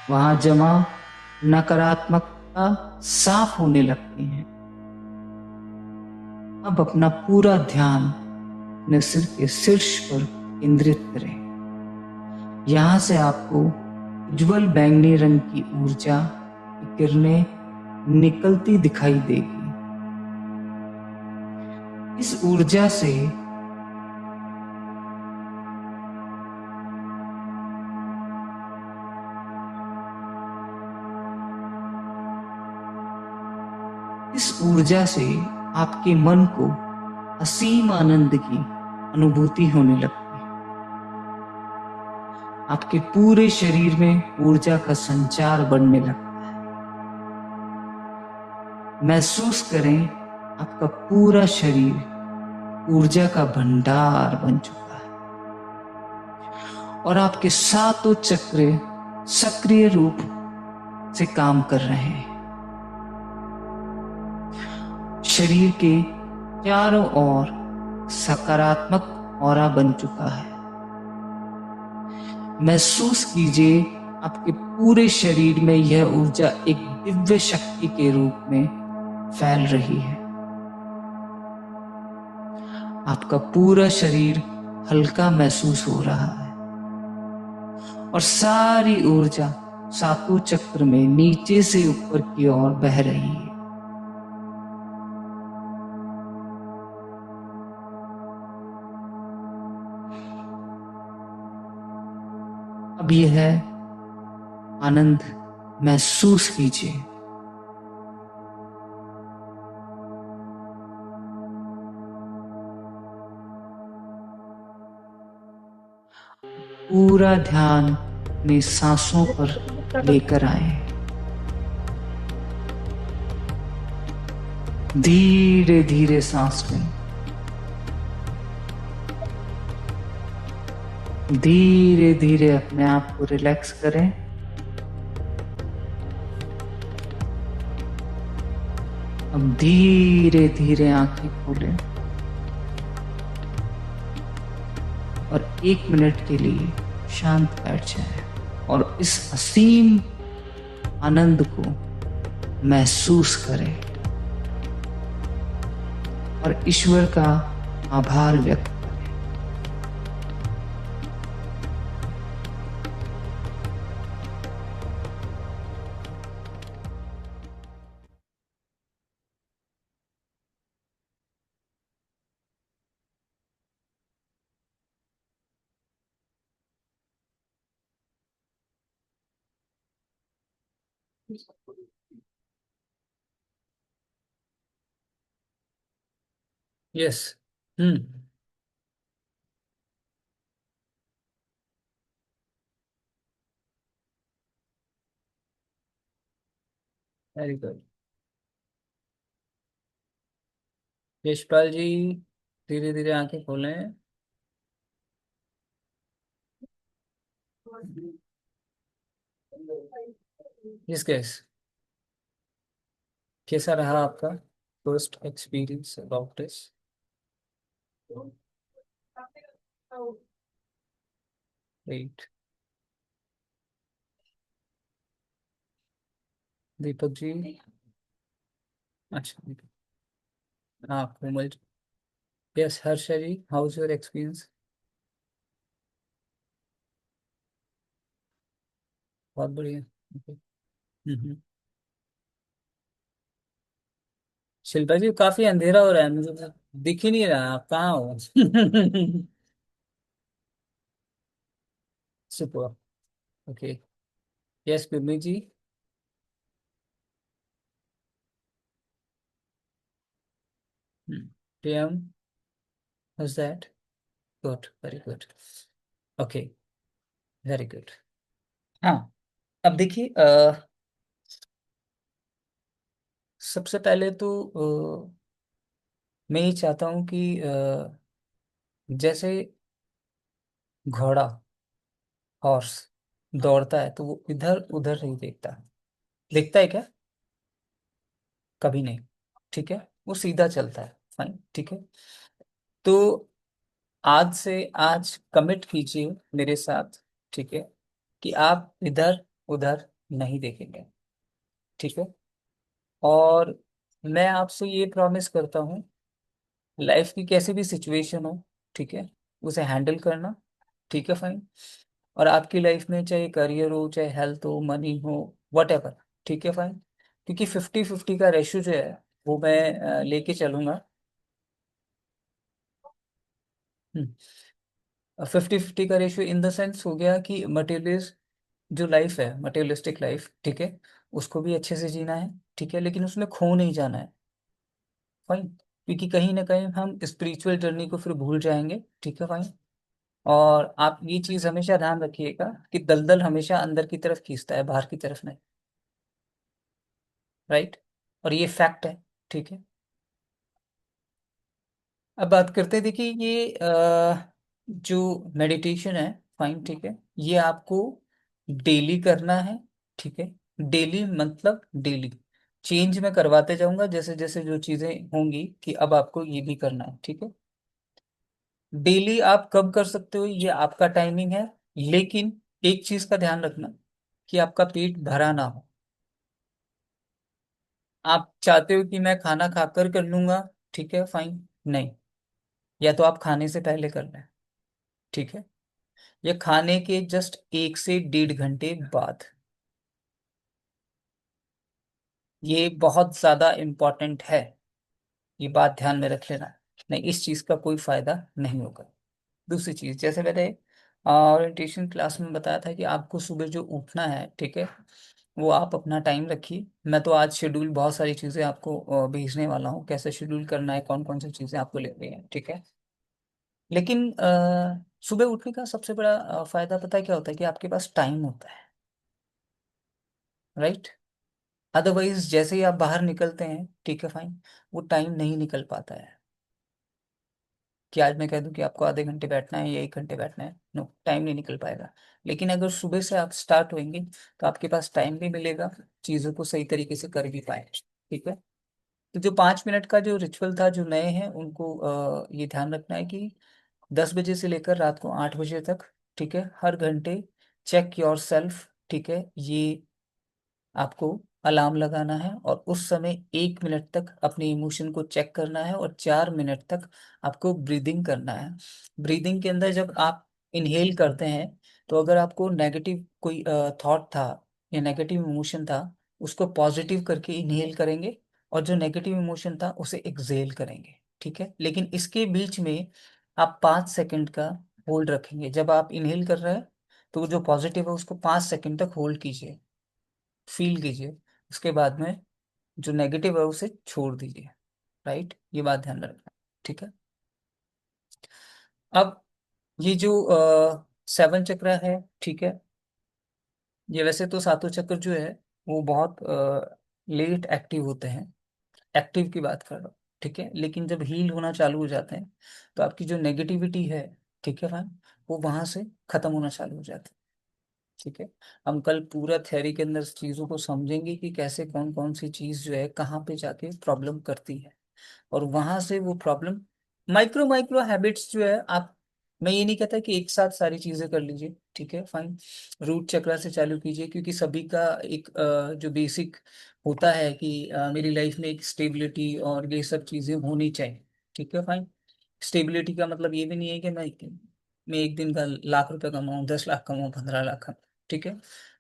वहां जमा नकारात्मकता साफ होने लगती हैं। अब अपना पूरा ध्यान अपने सिर के शीर्ष पर केंद्रित करें। यहां से आपको उज्जवल बैंगनी रंग की ऊर्जा की किरणें निकलती दिखाई देगी। इस ऊर्जा से आपके मन को असीम आनंद की अनुभूति होने लगती है। आपके पूरे शरीर में ऊर्जा का संचार बढ़ने लगता है। महसूस करें आपका पूरा शरीर ऊर्जा का भंडार बन चुका है और आपके सातों चक्र सक्रिय रूप से काम कर रहे हैं। शरीर के चारों ओर सकारात्मक ऑरा बन चुका है। महसूस कीजिए आपके पूरे शरीर में यह ऊर्जा एक दिव्य शक्ति के रूप में फैल रही है। आपका पूरा शरीर हल्का महसूस हो रहा है और सारी ऊर्जा सातों चक्र में नीचे से ऊपर की ओर बह रही है। अब यह आनंद महसूस कीजिए। पूरा ध्यान अपनी सांसों पर लेकर आए। धीरे धीरे सांस लें। धीरे धीरे अपने आप को रिलैक्स करें। अब धीरे धीरे आंखें खोलें और 1 मिनट के लिए शांत बैठ जाएं और इस असीम आनंद को महसूस करें और ईश्वर का आभार व्यक्त करें। Yes. Hmm. Very good. Yashpal ji, धीरे धीरे आंखें खोलें। Yes guys. कैसा रहा आपका first experience about this? Right. Deepak ji. अच्छा दीपक। हाँ Komal ji. Yes Harsha ji, how is your experience? बहुत बढ़िया। Okay. हम्म। शिल्पा जी, काफी अंधेरा हो रहा है, मुझे तो दिख ही नहीं रहा आप कहाँ हो। Super. Okay. Yes Pimi ji. Priyam, how's that? Good, very good. Okay, very good. हाँ, अब देखिए सबसे पहले तो मैं ये चाहता हूँ कि जैसे घोड़ा, हॉर्स दौड़ता है तो वो इधर उधर नहीं देखता। देखता है क्या? कभी नहीं। ठीक है, वो सीधा चलता है। फाइन, ठीक है। तो आज कमिट कीजिए मेरे साथ, ठीक है, कि आप इधर उधर नहीं देखेंगे। ठीक है। और मैं आपसे ये प्रॉमिस करता हूँ, लाइफ की कैसी भी सिचुएशन हो, ठीक है, उसे हैंडल करना, ठीक है, फाइन। और आपकी लाइफ में चाहे करियर हो, चाहे हेल्थ हो, मनी हो, वट एवर, ठीक है, फाइन। क्योंकि 50-50 का रेशियो जो है वो मैं लेके चलूंगा। 50-50 का रेशियो इन द सेंस हो गया कि मटेरियलिस्ट जो लाइफ है, मटेरियलिस्टिक लाइफ, ठीक है, उसको भी अच्छे से जीना है, ठीक है, लेकिन उसमें खो नहीं जाना है, फाइन। क्योंकि कहीं ना कहीं हम स्पिरिचुअल जर्नी को फिर भूल जाएंगे, ठीक है, फाइन। और आप ये चीज हमेशा ध्यान रखिएगा कि दलदल हमेशा अंदर की तरफ खींचता है, बाहर की तरफ नहीं, राइट। और ये फैक्ट है, ठीक है। अब बात करते हैं, देखिए ये जो मेडिटेशन है, फाइन, ठीक है, ये आपको डेली करना है, ठीक है। डेली मतलब डेली चेंज मैं करवाते जाऊंगा, जैसे जैसे जो चीजें होंगी कि अब आपको ये भी करना है, ठीक है। डेली आप कब कर सकते हो, ये आपका टाइमिंग है, लेकिन एक चीज का ध्यान रखना कि आपका पेट भरा ना हो। आप चाहते हो कि मैं खाना खाकर कर लूंगा, ठीक है, फाइन, नहीं। या तो आप खाने से पहले कर लें, ठीक है, या खाने के जस्ट 1 से 1.5 घंटे बाद। ये बहुत ज्यादा इम्पोर्टेंट है, ये बात ध्यान में रख लेना, नहीं इस चीज का कोई फायदा नहीं होगा। दूसरी चीज, जैसे मैंने ओरिएंटेशन क्लास में बताया था कि आपको सुबह जो उठना है, ठीक है, वो आप अपना टाइम रखिए। मैं तो आज शेड्यूल बहुत सारी चीजें आपको भेजने वाला हूँ, कैसे शेड्यूल करना है, कौन कौन सी चीजें आपको लेनी है, ठीक है। लेकिन सुबह उठने का सबसे बड़ा फायदा पता है क्या होता है, कि आपके पास टाइम होता है, राइट। अदरवाइज जैसे ही आप बाहर निकलते हैं, ठीक है, फाइन, वो टाइम नहीं निकल पाता है। कि आज मैं कह दूं कि आपको आधे घंटे बैठना है या 1 घंटे बैठना है, नो, टाइम नहीं निकल पाएगा। लेकिन अगर सुबह से आप स्टार्ट होंगे तो आपके पास टाइम भी मिलेगा, चीज़ों को सही तरीके से कर भी पाए, ठीक है। तो जो 5 मिनट का जो रिचुअल था, जो नए हैं उनको ये ध्यान रखना है कि 10 बजे से लेकर रात को 8 बजे तक, ठीक है, हर घंटे चेक योर सेल्फ, ठीक है, ये आपको अलार्म लगाना है। और उस समय 1 मिनट तक अपने इमोशन को चेक करना है, और 4 मिनट तक आपको ब्रीदिंग करना है। ब्रीदिंग के अंदर जब आप इनहेल करते हैं, तो अगर आपको नेगेटिव कोई थॉट था या नेगेटिव इमोशन था, उसको पॉजिटिव करके इनहेल करेंगे, और जो नेगेटिव इमोशन था उसे एक्सहेल करेंगे, ठीक है। लेकिन इसके बीच में आप 5 सेकंड का होल्ड रखेंगे। जब आप इनहेल कर रहे हैं, तो जो पॉजिटिव है उसको 5 सेकंड तक होल्ड कीजिए, फील कीजिए। उसके बाद में जो नेगेटिव है उसे छोड़ दीजिए, राइट। ये बात ध्यान रखना, ठीक है। अब ये जो 7 चक्र है, ठीक है, ये वैसे तो सातों चक्र जो है वो बहुत लेट एक्टिव होते हैं, एक्टिव की बात कर रहा हूँ, ठीक है। लेकिन जब हील होना चालू हो जाते हैं, तो आपकी जो नेगेटिविटी है, ठीक है, फैन, वो वहां से खत्म होना चालू हो जाती है, ठीक है। हम कल पूरा थ्योरी के अंदर चीजों को समझेंगे कि कैसे कौन कौन सी चीज जो है कहाँ पे जाके प्रॉब्लम करती है, और वहां से वो प्रॉब्लम, माइक्रो माइक्रो हैबिट्स जो है आप, मैं ये नहीं कहता कि एक साथ सारी चीजें कर लीजिए, ठीक है, फाइन। रूट चक्र से चालू कीजिए, क्योंकि सभी का एक जो बेसिक होता है कि मेरी लाइफ में एक स्टेबिलिटी और ये सब चीजें होनी चाहिए, ठीक है, फाइन। स्टेबिलिटी का मतलब ये भी नहीं है कि मैं एक दिन का लाख रुपए कमाऊं, 10 लाख कमाऊं, 15 लाख कमाऊं, ठीक है।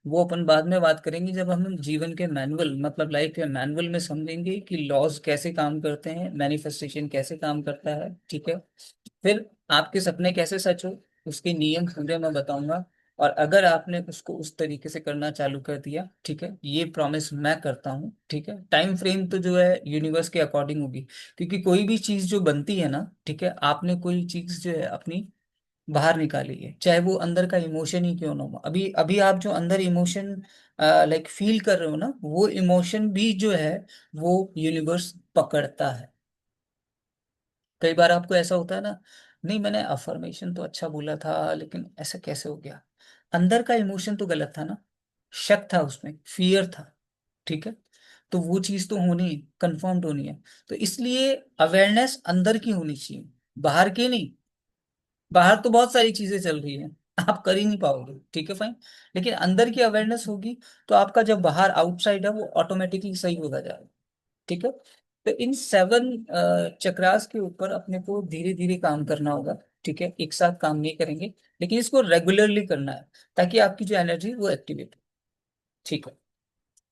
वो अपन बाद में बात करेंगे, जब हम जीवन के मैनुअल मतलब लाइफ के मैनुअल में समझेंगे कि लॉज कैसे काम करते हैं, मैनिफेस्टेशन कैसे काम करता है, ठीक है। फिर आपके सपने कैसे सच हो, उसके नियम पूरे मैं बताऊंगा। और अगर आपने उसको उस तरीके से करना चालू कर दिया, ठीक है, ये प्रॉमिस मैं करता हूँ, ठीक है। टाइम फ्रेम तो जो है यूनिवर्स के अकॉर्डिंग होगी, क्योंकि कोई भी चीज जो बनती है ना, ठीक है, आपने कोई चीज जो है अपनी बाहर निकाली है, चाहे वो अंदर का इमोशन ही क्यों ना हो। अभी अभी आप जो अंदर इमोशन लाइक फील कर रहे हो ना, वो इमोशन भी जो है वो यूनिवर्स पकड़ता है। कई बार आपको ऐसा होता है ना, नहीं मैंने अफर्मेशन तो अच्छा बोला था, लेकिन ऐसा कैसे हो गया, अंदर का इमोशन तो गलत था ना, शक था उसमें, फियर था, ठीक है। तो वो चीज तो होनी, कंफर्म्ड होनी है। तो इसलिए अवेयरनेस अंदर की होनी चाहिए, बाहर की नहीं। बाहर तो बहुत सारी चीजें चल रही हैं, आप कर ही नहीं पाओगे, ठीक है, फाइन। लेकिन अंदर की अवेयरनेस होगी, तो आपका जब बाहर आउटसाइड है वो ऑटोमेटिकली सही होता जाएगा। ठीक है। तो इन 7 चक्रास के ऊपर अपने को धीरे धीरे काम करना होगा। ठीक है, एक साथ काम नहीं करेंगे, लेकिन इसको रेगुलरली करना है, ताकि आपकी जो एनर्जी वो एक्टिवेट हो। ठीक है।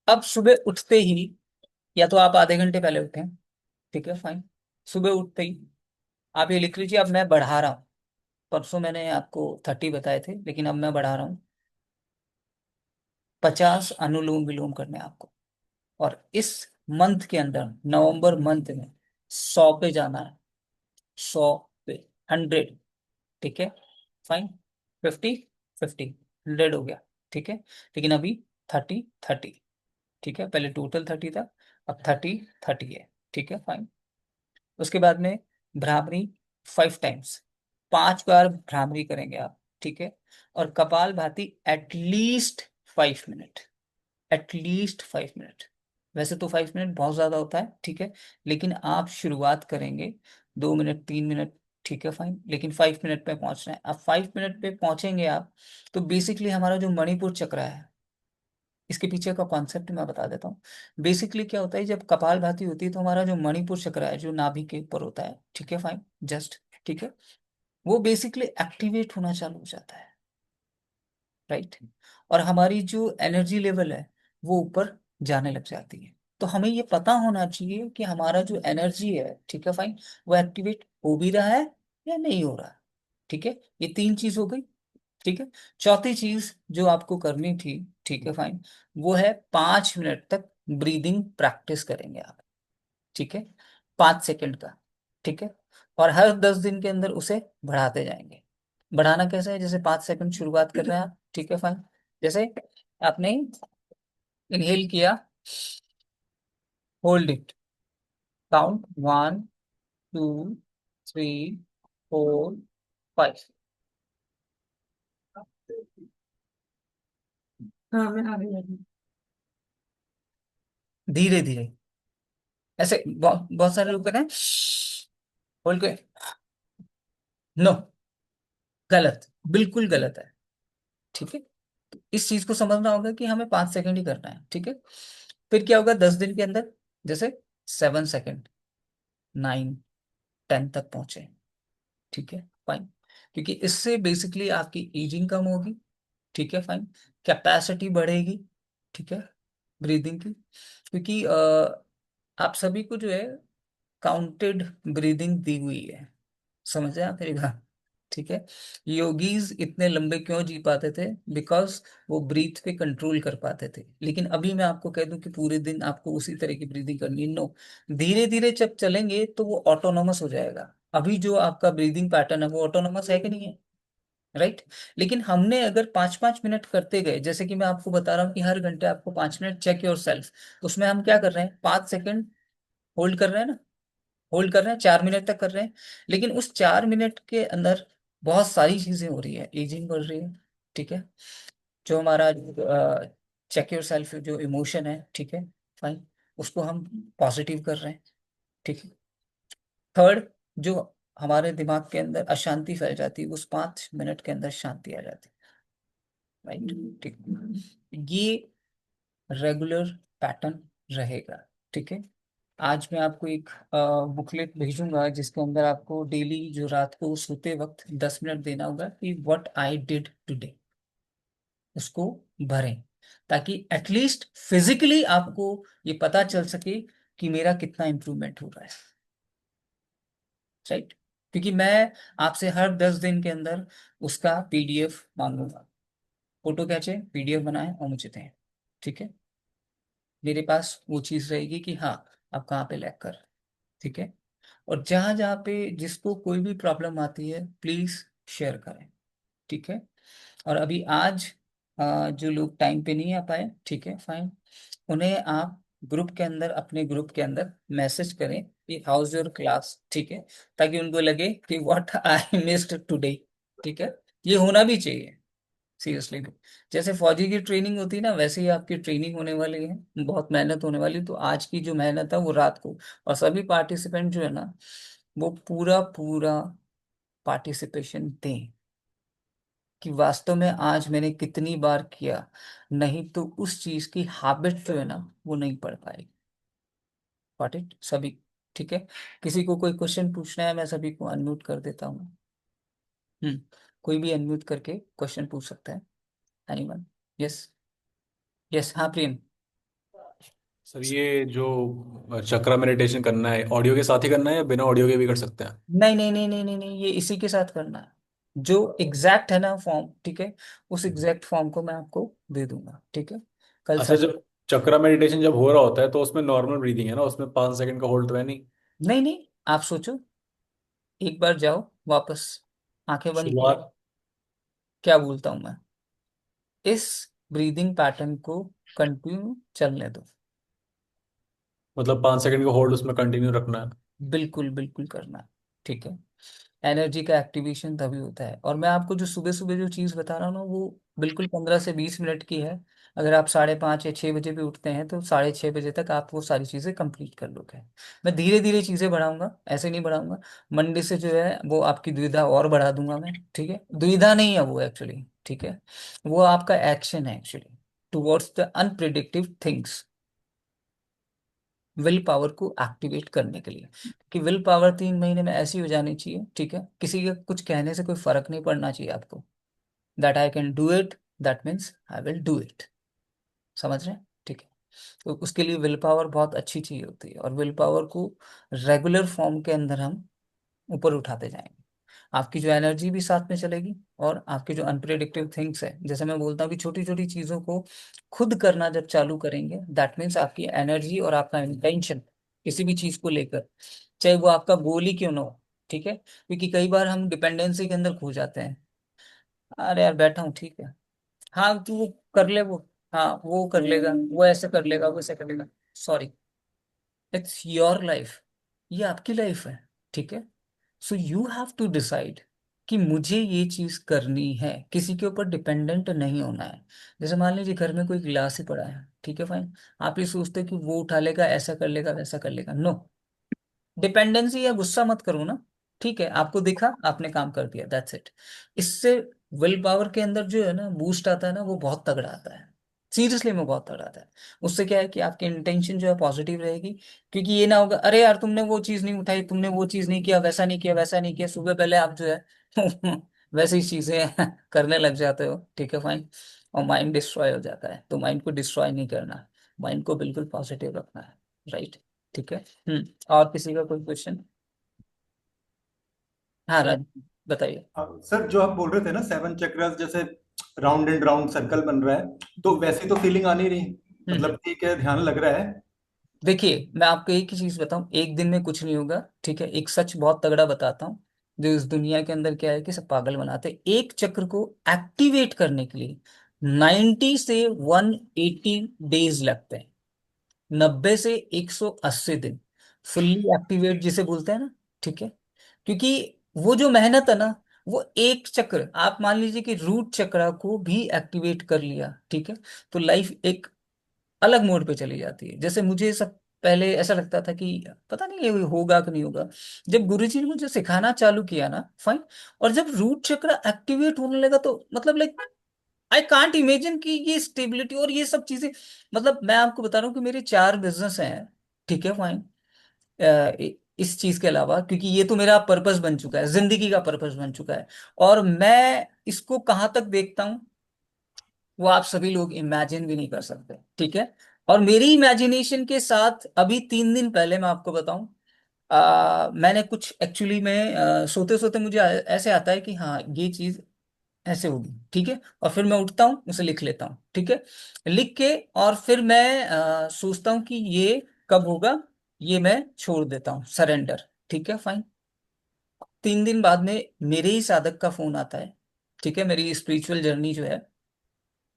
अब सुबह उठते ही, या तो आप आधे घंटे पहले उठें, ठीक है फाइन। सुबह उठते ही आप ये लिख लीजिए, अब मैं बढ़ा रहा हूँ। परसों मैंने आपको 30 बताए थे, लेकिन अब मैं बढ़ा रहा हूँ। 50 अनुलोम विलोम करने हैं आपको। और इस मंथ के अंदर, नवंबर मंथ में, 100 पे जाना है। 100 पे, 100। ठीक है फाइन। 50, 50, 100 हो गया। ठीक है। लेकिन अभी 30, 30। ठीक है, पहले टोटल 30 था, अब 30, 30 है। ठीक है फाइन। उसके बाद में भ्रामरी 5 टाइम्स, 5 बार भ्रामरी करेंगे आप। ठीक है। और कपाल भाती एटलीस्ट 5 मिनट, एटलीस्ट 5 मिनट। वैसे तो 5 मिनट बहुत ज्यादा होता है, ठीक है, लेकिन आप शुरुआत करेंगे 2 मिनट, 3 मिनट। ठीक है फाइन, लेकिन 5 मिनट पे पहुंचना है। अब 5 मिनट पे पहुंचेंगे आप, तो बेसिकली हमारा जो मणिपुर चक्र है, इसके पीछे का कॉन्सेप्ट मैं बता देता हूँ। बेसिकली क्या होता है, जब कपाल भाती होती है तो हमारा जो मणिपुर चक्र है, जो नाभि के ऊपर होता है, ठीक है फाइन, जस्ट, ठीक है, वो बेसिकली एक्टिवेट होना चालू हो जाता है। राइट। और हमारी जो एनर्जी लेवल है वो ऊपर जाने लग जाती है। तो हमें ये पता होना चाहिए कि हमारा जो एनर्जी है, ठीक है फाइन, वो एक्टिवेट हो भी रहा है या नहीं हो रहा है। ठीक है, ये 3 चीज हो गई। ठीक है। चौथी चीज जो आपको करनी थी, ठीक है फाइन, वो है 5 मिनट तक ब्रीदिंग प्रैक्टिस करेंगे आप। ठीक है, 5 सेकंड का। ठीक है। और हर 10 दिन के अंदर उसे बढ़ाते जाएंगे। बढ़ाना कैसे है, जैसे 5 सेकंड शुरुआत कर रहे हैं आप, ठीक है फाइन। जैसे आपने इनहेल किया, होल्ड इट, काउंट 1, 2, 3, 4, 5। हाँ मैं आ गई। धीरे धीरे, ऐसे बहुत बहुत सारे लोग कहते हैं होल्ड के। नो, गलत, बिल्कुल गलत है। ठीक है। तो इस चीज को समझना होगा कि हमें 5 सेकंड ही करना है। ठीक है। फिर क्या होगा 10 दिन के अंदर, जैसे 7 सेकंड, 9, 10 तक पहुंचे। ठीक है फाइन। क्योंकि इससे बेसिकली आपकी एजिंग कम होगी। ठीक है फाइन। कैपेसिटी बढ़ेगी। ठीक है, ब्रीदिंग की। क्योंकि आप सभी को जो है काउंटेड ब्रीदिंग दी हुई है। समझ रहे हैं आप मेरी बात? ठीक है। योगीज इतने लंबे क्यों जी पाते थे? बिकॉज वो ब्रीथ पे कंट्रोल कर पाते थे। लेकिन अभी मैं आपको कह दूं कि पूरे दिन आपको उसी तरह की ब्रीदिंग करनी है, नो। धीरे धीरे जब चलेंगे तो वो ऑटोनोमस हो जाएगा। अभी जो आपका ब्रीदिंग पैटर्न है वो ऑटोनोमस है कि नहीं है? राइट। लेकिन हमने अगर 5-5 मिनट करते गए, जैसे कि मैं आपको बता रहा हूँ कि हर घंटे आपको 5 मिनट चेक योर सेल्फ, उसमें हम क्या कर रहे हैं, 5 सेकंड होल्ड कर रहे हैं ना, होल्ड कर रहे हैं, 4 मिनट तक कर रहे हैं। लेकिन उस 4 मिनट के अंदर बहुत सारी चीजें हो रही है, एजिंग बढ़ रही है। ठीक है। जो हमारा चेक योर सेल्फ जो इमोशन है, ठीक है फाइन, उसको हम पॉजिटिव कर रहे हैं। ठीक है। थर्ड, जो हमारे दिमाग के अंदर अशांति फैल जाती है, उस 5 मिनट के अंदर शांति आ जाती है। राइट। ठीक। ये रेगुलर पैटर्न रहेगा। ठीक है। आज मैं आपको एक बुकलेट भेजूंगा, जिसके अंदर आपको डेली जो रात को सोते वक्त 10 मिनट देना होगा कि व्हाट आई डिड टुडे, उसको भरें, ताकि एटलीस्ट फिजिकली आपको ये पता चल सके कि मेरा कितना इंप्रूवमेंट हो रहा है। राइट। क्योंकि मैं आपसे हर 10 दिन के अंदर उसका पीडीएफ मांगूंगा। फोटो खींचे, पीडीएफ बनाए और मुझे दें। ठीक है। मेरे पास वो चीज रहेगी कि हाँ, आप कहाँ पे लैग कर रहे हैं। ठीक है। और जहां जहां पे जिसको कोई भी प्रॉब्लम आती है, प्लीज शेयर करें। ठीक है। और अभी आज जो लोग टाइम पे नहीं आ पाए, ठीक है फाइन, उन्हें आप ग्रुप के अंदर, अपने ग्रुप के अंदर मैसेज करें कि हाउस योर क्लास। ठीक है, ताकि उनको लगे कि व्हाट आई मिस्ड टुडे। ठीक है। ये होना भी चाहिए, सीरियसली। जैसे फौजी की ट्रेनिंग होती है ना, वैसे ही आपकी ट्रेनिंग होने वाली है, बहुत मेहनत होने वाली है। तो आज की जो मेहनत है वो रात को, और सभी पार्टिसिपेंट जो है ना, वो पूरा पूरा पार्टिसिपेशन दें कि वास्तव में आज मैंने कितनी बार किया। नहीं तो उस चीज की हैबिट जो है ना, वो नहीं पड़ पाएगी। गॉट इट सभी? ठीक है। किसी को कोई क्वेश्चन पूछना है, मैं सभी को अनम्यूट कर देता हूँ। हम्म। कोई भी अनम्यूट करके क्वेश्चन पूछ सकता है। एनीवन? यस। यस, हाँ प्रेम। सर ये जो चक्रा मेडिटेशन करना है, ऑडियो के साथ ही करना है या बिना ऑडियो के भी कर सकते हैं? नहीं नहीं नहीं नहीं नहीं नहीं, ये इसी के साथ करना है। जो एग्जैक्ट है ना फॉर्म, ठीक है, उस एग्जैक्ट फॉर्म को मैं आपको दे दूंगा, ठीक है। कल अच्छा, सर। जब चक्रा मेडिटेशन जब हो रहा होता है तो उसमें नॉर्मल ब्रीदिंग है ना, उसमें 5 सेकंड का होल्ड तो है नहीं? नहीं नहीं, आप सोचो, एक बार जाओ वापस, आंखें बंद करो। शुरुआत। क्या बोलता हूं मैं? इस ब्रीदिंग पैटर्न को कंटिन्यू चलने दो। मतलब 5 सेकंड का होल्ड उसमें कंटिन्यू रखना है? बिल्कुल बिल्कुल करना है, ठीक है। एनर्जी का एक्टिवेशन तभी होता है। और मैं आपको जो सुबह सुबह जो चीज़ बता रहा हूँ ना, वो बिल्कुल 15 से 20 मिनट की है। अगर आप 5:30 या 6 बजे भी उठते हैं तो 6:30 बजे तक आप वो सारी चीज़ें कंप्लीट कर लोगे। मैं धीरे धीरे चीज़ें बढ़ाऊंगा, ऐसे नहीं बढ़ाऊंगा। मंडे से जो है वो आपकी दुविधा और बढ़ा दूंगा मैं, ठीक है। दुविधा नहीं है वो एक्चुअली, ठीक है। वो आपका एक्शन है actually, towards the unpredictive things, will power को एक्टिवेट करने के लिए। कि विल पावर 3 महीने में ऐसी हो जानी चाहिए, ठीक है, किसी के कुछ कहने से कोई फर्क नहीं पड़ना चाहिए आपको। That I can do it, that means I will do it. समझ रहे हैं? ठीक है। तो उसके लिए विल पावर बहुत अच्छी चीज होती है, और विल पावर को रेगुलर फॉर्म के अंदर हम ऊपर उठाते जाएंगे। आपकी जो एनर्जी भी साथ में चलेगी, और आपके जो अनप्रिडिक्टिव थिंग्स है, जैसे मैं बोलता हूँ कि छोटी छोटी चीजों को खुद करना जब चालू करेंगे, दैट मीन्स आपकी एनर्जी और आपका इंटेंशन किसी भी चीज को लेकर, चाहे वो आपका गोल ही क्यों ना हो, ठीक है। क्योंकि कई बार हम डिपेंडेंसी के अंदर खो जाते हैं। अरे यार बैठा हूँ, ठीक है, हाँ तू वो कर ले वो, हाँ वो कर लेगा, वो ऐसे कर लेगा, वो ऐसे कर लेगा। सॉरी, इट्स योर लाइफ, ये आपकी लाइफ है, ठीक है। So you have to decide कि मुझे ये चीज करनी है, किसी के ऊपर डिपेंडेंट नहीं होना है। जैसे मान लीजिए घर में कोई गिलास ही पड़ा है, ठीक है फाइन, आप ये सोचते हो कि वो उठा लेगा, ऐसा कर लेगा, वैसा कर लेगा। नो, डिपेंडेंसी या गुस्सा मत करो ना, ठीक है। आपको दिखा, आपने काम कर दिया, दैट्स इट। इससे विल पावर के अंदर जो है ना बूस्ट आता है ना, वो बहुत तगड़ा आता है। सीरियसली में बहुत तगड़ा आता है। उससे क्या है कि आपकी इंटेंशन जो है पॉजिटिव रहेगी। क्योंकि ये ना होगा, अरे यार तुमने वो चीज नहीं उठाई, तुमने वो चीज नहीं किया, वैसा नहीं किया, वैसा नहीं किया, सुबह पहले आप जो है वैसी चीजें करने लग जाते हो, ठीक है फाइन। और माइंड डिस्ट्रॉय हो जाता है। तो माइंड को डिस्ट्रॉय नहीं करना, माइंड को बिल्कुल पॉजिटिव रखना है, राइट। ठीक है। और किसी का कोई क्वेश्चन? हाँ राज, बताइए। सर जो आप बोल रहे थे ना 7 चक्रास जैसे राउंड एंड राउंड सर्कल बन रहा है, तो वैसी तो फीलिंग आ नहीं रही। हम्म। मतलब ठीक है, ध्यान लग रहा है। देखिए मैं आपको एक ही चीज बताऊं, एक दिन में कुछ नहीं होगा, ठीक है। एक सच बहुत तगड़ा बताता हूँ, जो इस दुनिया के अंदर क्या है कि सब पागल बनाते हैं। एक चक्र को एक्टिवेट करने के लिए 90 से 180 डेज लगते हैं। 90 से 180 दिन फुल्ली एक्टिवेट जिसे बोलते हैं ना, ठीक है। क्योंकि वो जो मेहनत है ना, वो एक चक्र, आप मान लीजिए कि रूट चक्र को भी एक्टिवेट कर लिया, ठीक है, तो लाइफ एक अलग मोड पे चली जाती है। जैसे मुझे सब पहले ऐसा लगता था कि पता नहीं ये होगा कि नहीं होगा। जब गुरुजी ने मुझे सिखाना चालू किया ना, फाइन, और जब रूट चक्र एक्टिवेट होने लगा, तो मतलब लाइक आई कांट इमेजिन कि ये स्टेबिलिटी और ये सब चीजें। मतलब मैं आपको बता रहा हूँ कि मेरे 4 बिजनेस हैं, ठीक है फाइन। इस चीज के अलावा, क्योंकि ये तो मेरा पर्पस बन चुका है, जिंदगी का पर्पस बन चुका है। और मैं इसको कहाँ तक देखता हूँ, वो आप सभी लोग इमेजिन भी नहीं कर सकते, ठीक है। और मेरी इमेजिनेशन के साथ अभी 3 दिन पहले मैं आपको बताऊं, मैंने कुछ एक्चुअली में सोते सोते मुझे ऐसे आता है कि हाँ ये चीज ऐसे होगी, ठीक है। और फिर मैं उठता हूँ, उसे लिख लेता हूँ, ठीक है। लिख के और फिर मैं सोचता हूँ कि ये कब होगा, ये मैं छोड़ देता हूँ, सरेंडर, ठीक है फाइन। 3 दिन बाद में मेरे ही साधक का फोन आता है, ठीक है। मेरी स्पिरिचुअल जर्नी जो है,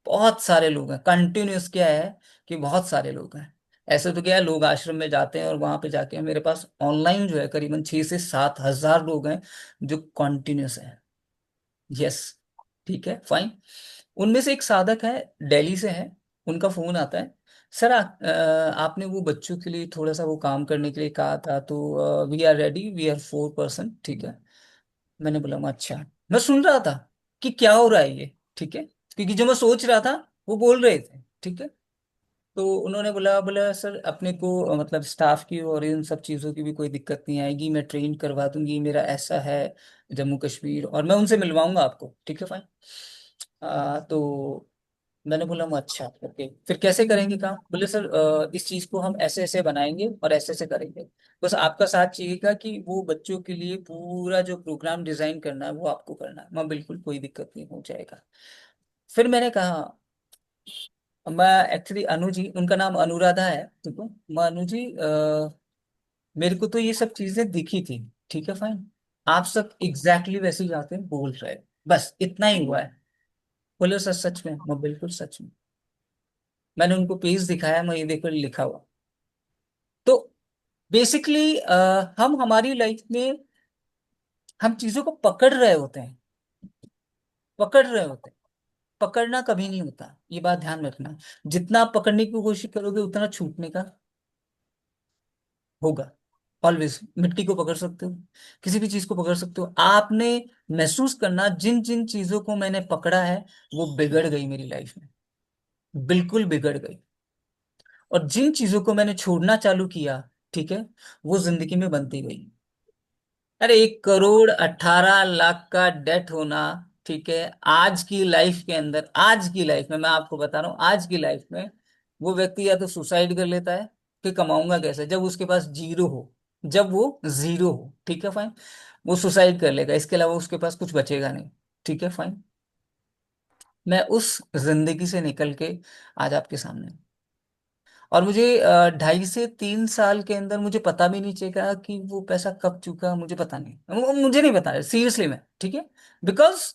बहुत सारे लोग हैं, कंटिन्यूस क्या है कि बहुत सारे लोग हैं। ऐसे तो क्या है, लोग आश्रम में जाते हैं और वहां पे जाके मेरे पास ऑनलाइन जो है करीबन 6 से 7 हजार लोग हैं जो कॉन्टिन्यूस है। यस, ठीक है फाइन। उनमें से एक साधक है, दिल्ली से है। उनका फोन आता है, सर आपने वो बच्चों के लिए थोड़ा सा वो काम करने के लिए कहा था, तो we are ready, we are 4 person, ठीक है। मैंने बोला अच्छा। मैं सुन रहा था कि क्या हो रहा है ये, ठीक है, क्योंकि जो मैं सोच रहा था वो बोल रहे थे, ठीक है। तो उन्होंने बोला बोला सर अपने को मतलब स्टाफ की और इन सब चीज़ों की भी कोई दिक्कत नहीं आएगी, मैं ट्रेन करवा दूंगी, मेरा ऐसा है जम्मू कश्मीर, और मैं उनसे मिलवाऊंगा आपको, ठीक है फाइन। तो मैंने बोला मैं अच्छा ओके, फिर कैसे करेंगे काम? बोले सर इस चीज को हम ऐसे ऐसे बनाएंगे और ऐसे ऐसे करेंगे, बस आपका साथ चाहिएगा कि वो बच्चों के लिए पूरा जो प्रोग्राम डिजाइन करना है वो आपको करना है। मैं बिल्कुल कोई दिक्कत नहीं, हो जाएगा। फिर मैंने कहा मैं एक्चुअली अनु जी, उनका नाम अनुराधा है, ठीक है। मैं अनु जी मेरे को तो ये सब चीजें दिखी थी, ठीक है फाइन, आप सब एग्जैक्टली वैसे ही जाते हैं बोल रहे हैं, बस इतना ही हुआ है। बोले सर सच में? मैं बिल्कुल सच में। मैंने उनको पेज दिखाया, मैं ये देखो लिखा हुआ। तो बेसिकली हम हमारी लाइफ में हम चीजों को पकड़ रहे होते हैं, पकड़ रहे होते हैं। पकड़ना कभी नहीं होता, ये बात ध्यान रखना। जितना आप पकड़ने की कोशिश करोगे उतना छूटने का होगा। ऑलवेज मिट्टी को पकड़ सकते हो, किसी भी चीज को पकड़ सकते हो। आपने महसूस करना जिन जिन चीजों को मैंने पकड़ा है वो बिगड़ गई मेरी लाइफ में, बिल्कुल बिगड़ गई। और जिन चीजों को मैंने छोड़ना चालू किया, ठीक है, वो जिंदगी में बनती गई। अरे 1,18,00,000 का डेट होना, ठीक है, आज की लाइफ के अंदर, आज की लाइफ में मैं आपको बता रहा हूँ, आज की लाइफ में वो व्यक्ति या तो सुसाइड कर लेता है, फिर कमाऊंगा कैसे जब उसके पास जीरो हो, जब वो जीरो हो, ठीक है फाइन, वो सुसाइड कर लेगा, इसके अलावा उसके पास कुछ बचेगा नहीं, ठीक है फाइन। मैं उस जिंदगी से निकल के आज आपके सामने हूं। और मुझे 2.5 से 3 साल के अंदर मुझे पता भी नहीं चलेगा कि वो पैसा कब चुका, मुझे पता नहीं, मुझे नहीं पता सीरियसली में, ठीक है। बिकॉज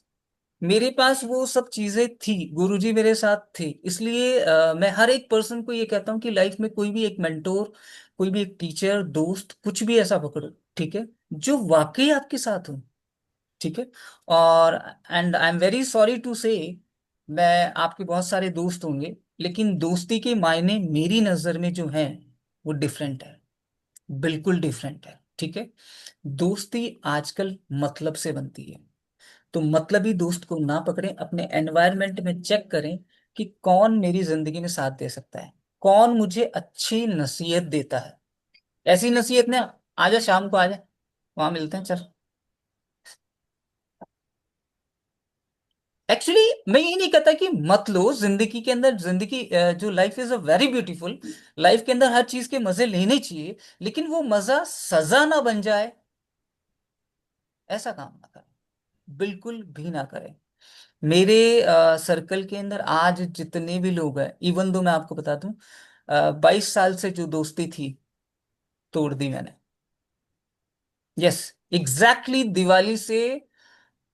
मेरे पास वो सब चीजें थी, गुरुजी मेरे साथ थे, इसलिए मैं हर एक पर्सन को ये कहता हूँ कि लाइफ में कोई भी एक मेंटोर, कोई भी एक टीचर, दोस्त, कुछ भी ऐसा पकड़ो, ठीक है, जो वाकई आपके साथ हो, ठीक है। और and I am very sorry to say, मैं आपके बहुत सारे दोस्त होंगे, लेकिन दोस्ती के मायने मेरी नजर में जो है वो डिफरेंट है, बिल्कुल डिफरेंट है, ठीक है। दोस्ती आजकल मतलब से बनती है, तो मतलबी दोस्त को ना पकड़ें, अपने एनवायरनमेंट में चेक करें कि कौन मेरी जिंदगी में साथ दे सकता है, कौन मुझे अच्छी नसीहत देता है। ऐसी नसीहत ने, आजा शाम को आजा, वहां मिलते हैं चल। एक्चुअली मैं ये नहीं कहता कि मत लो जिंदगी के अंदर, जिंदगी जो life is a very beautiful, life के अंदर हर चीज के मजे लेने चाहिए, लेकिन वो मजा सजा ना बन जाए, ऐसा काम ना करें, बिल्कुल भी ना करें। मेरे सर्कल के अंदर आज जितने भी लोग हैं, इवन दो मैं आपको बता दूं, 22 साल से जो दोस्ती थी तोड़ दी मैंने। यस, एग्जैक्टली दिवाली से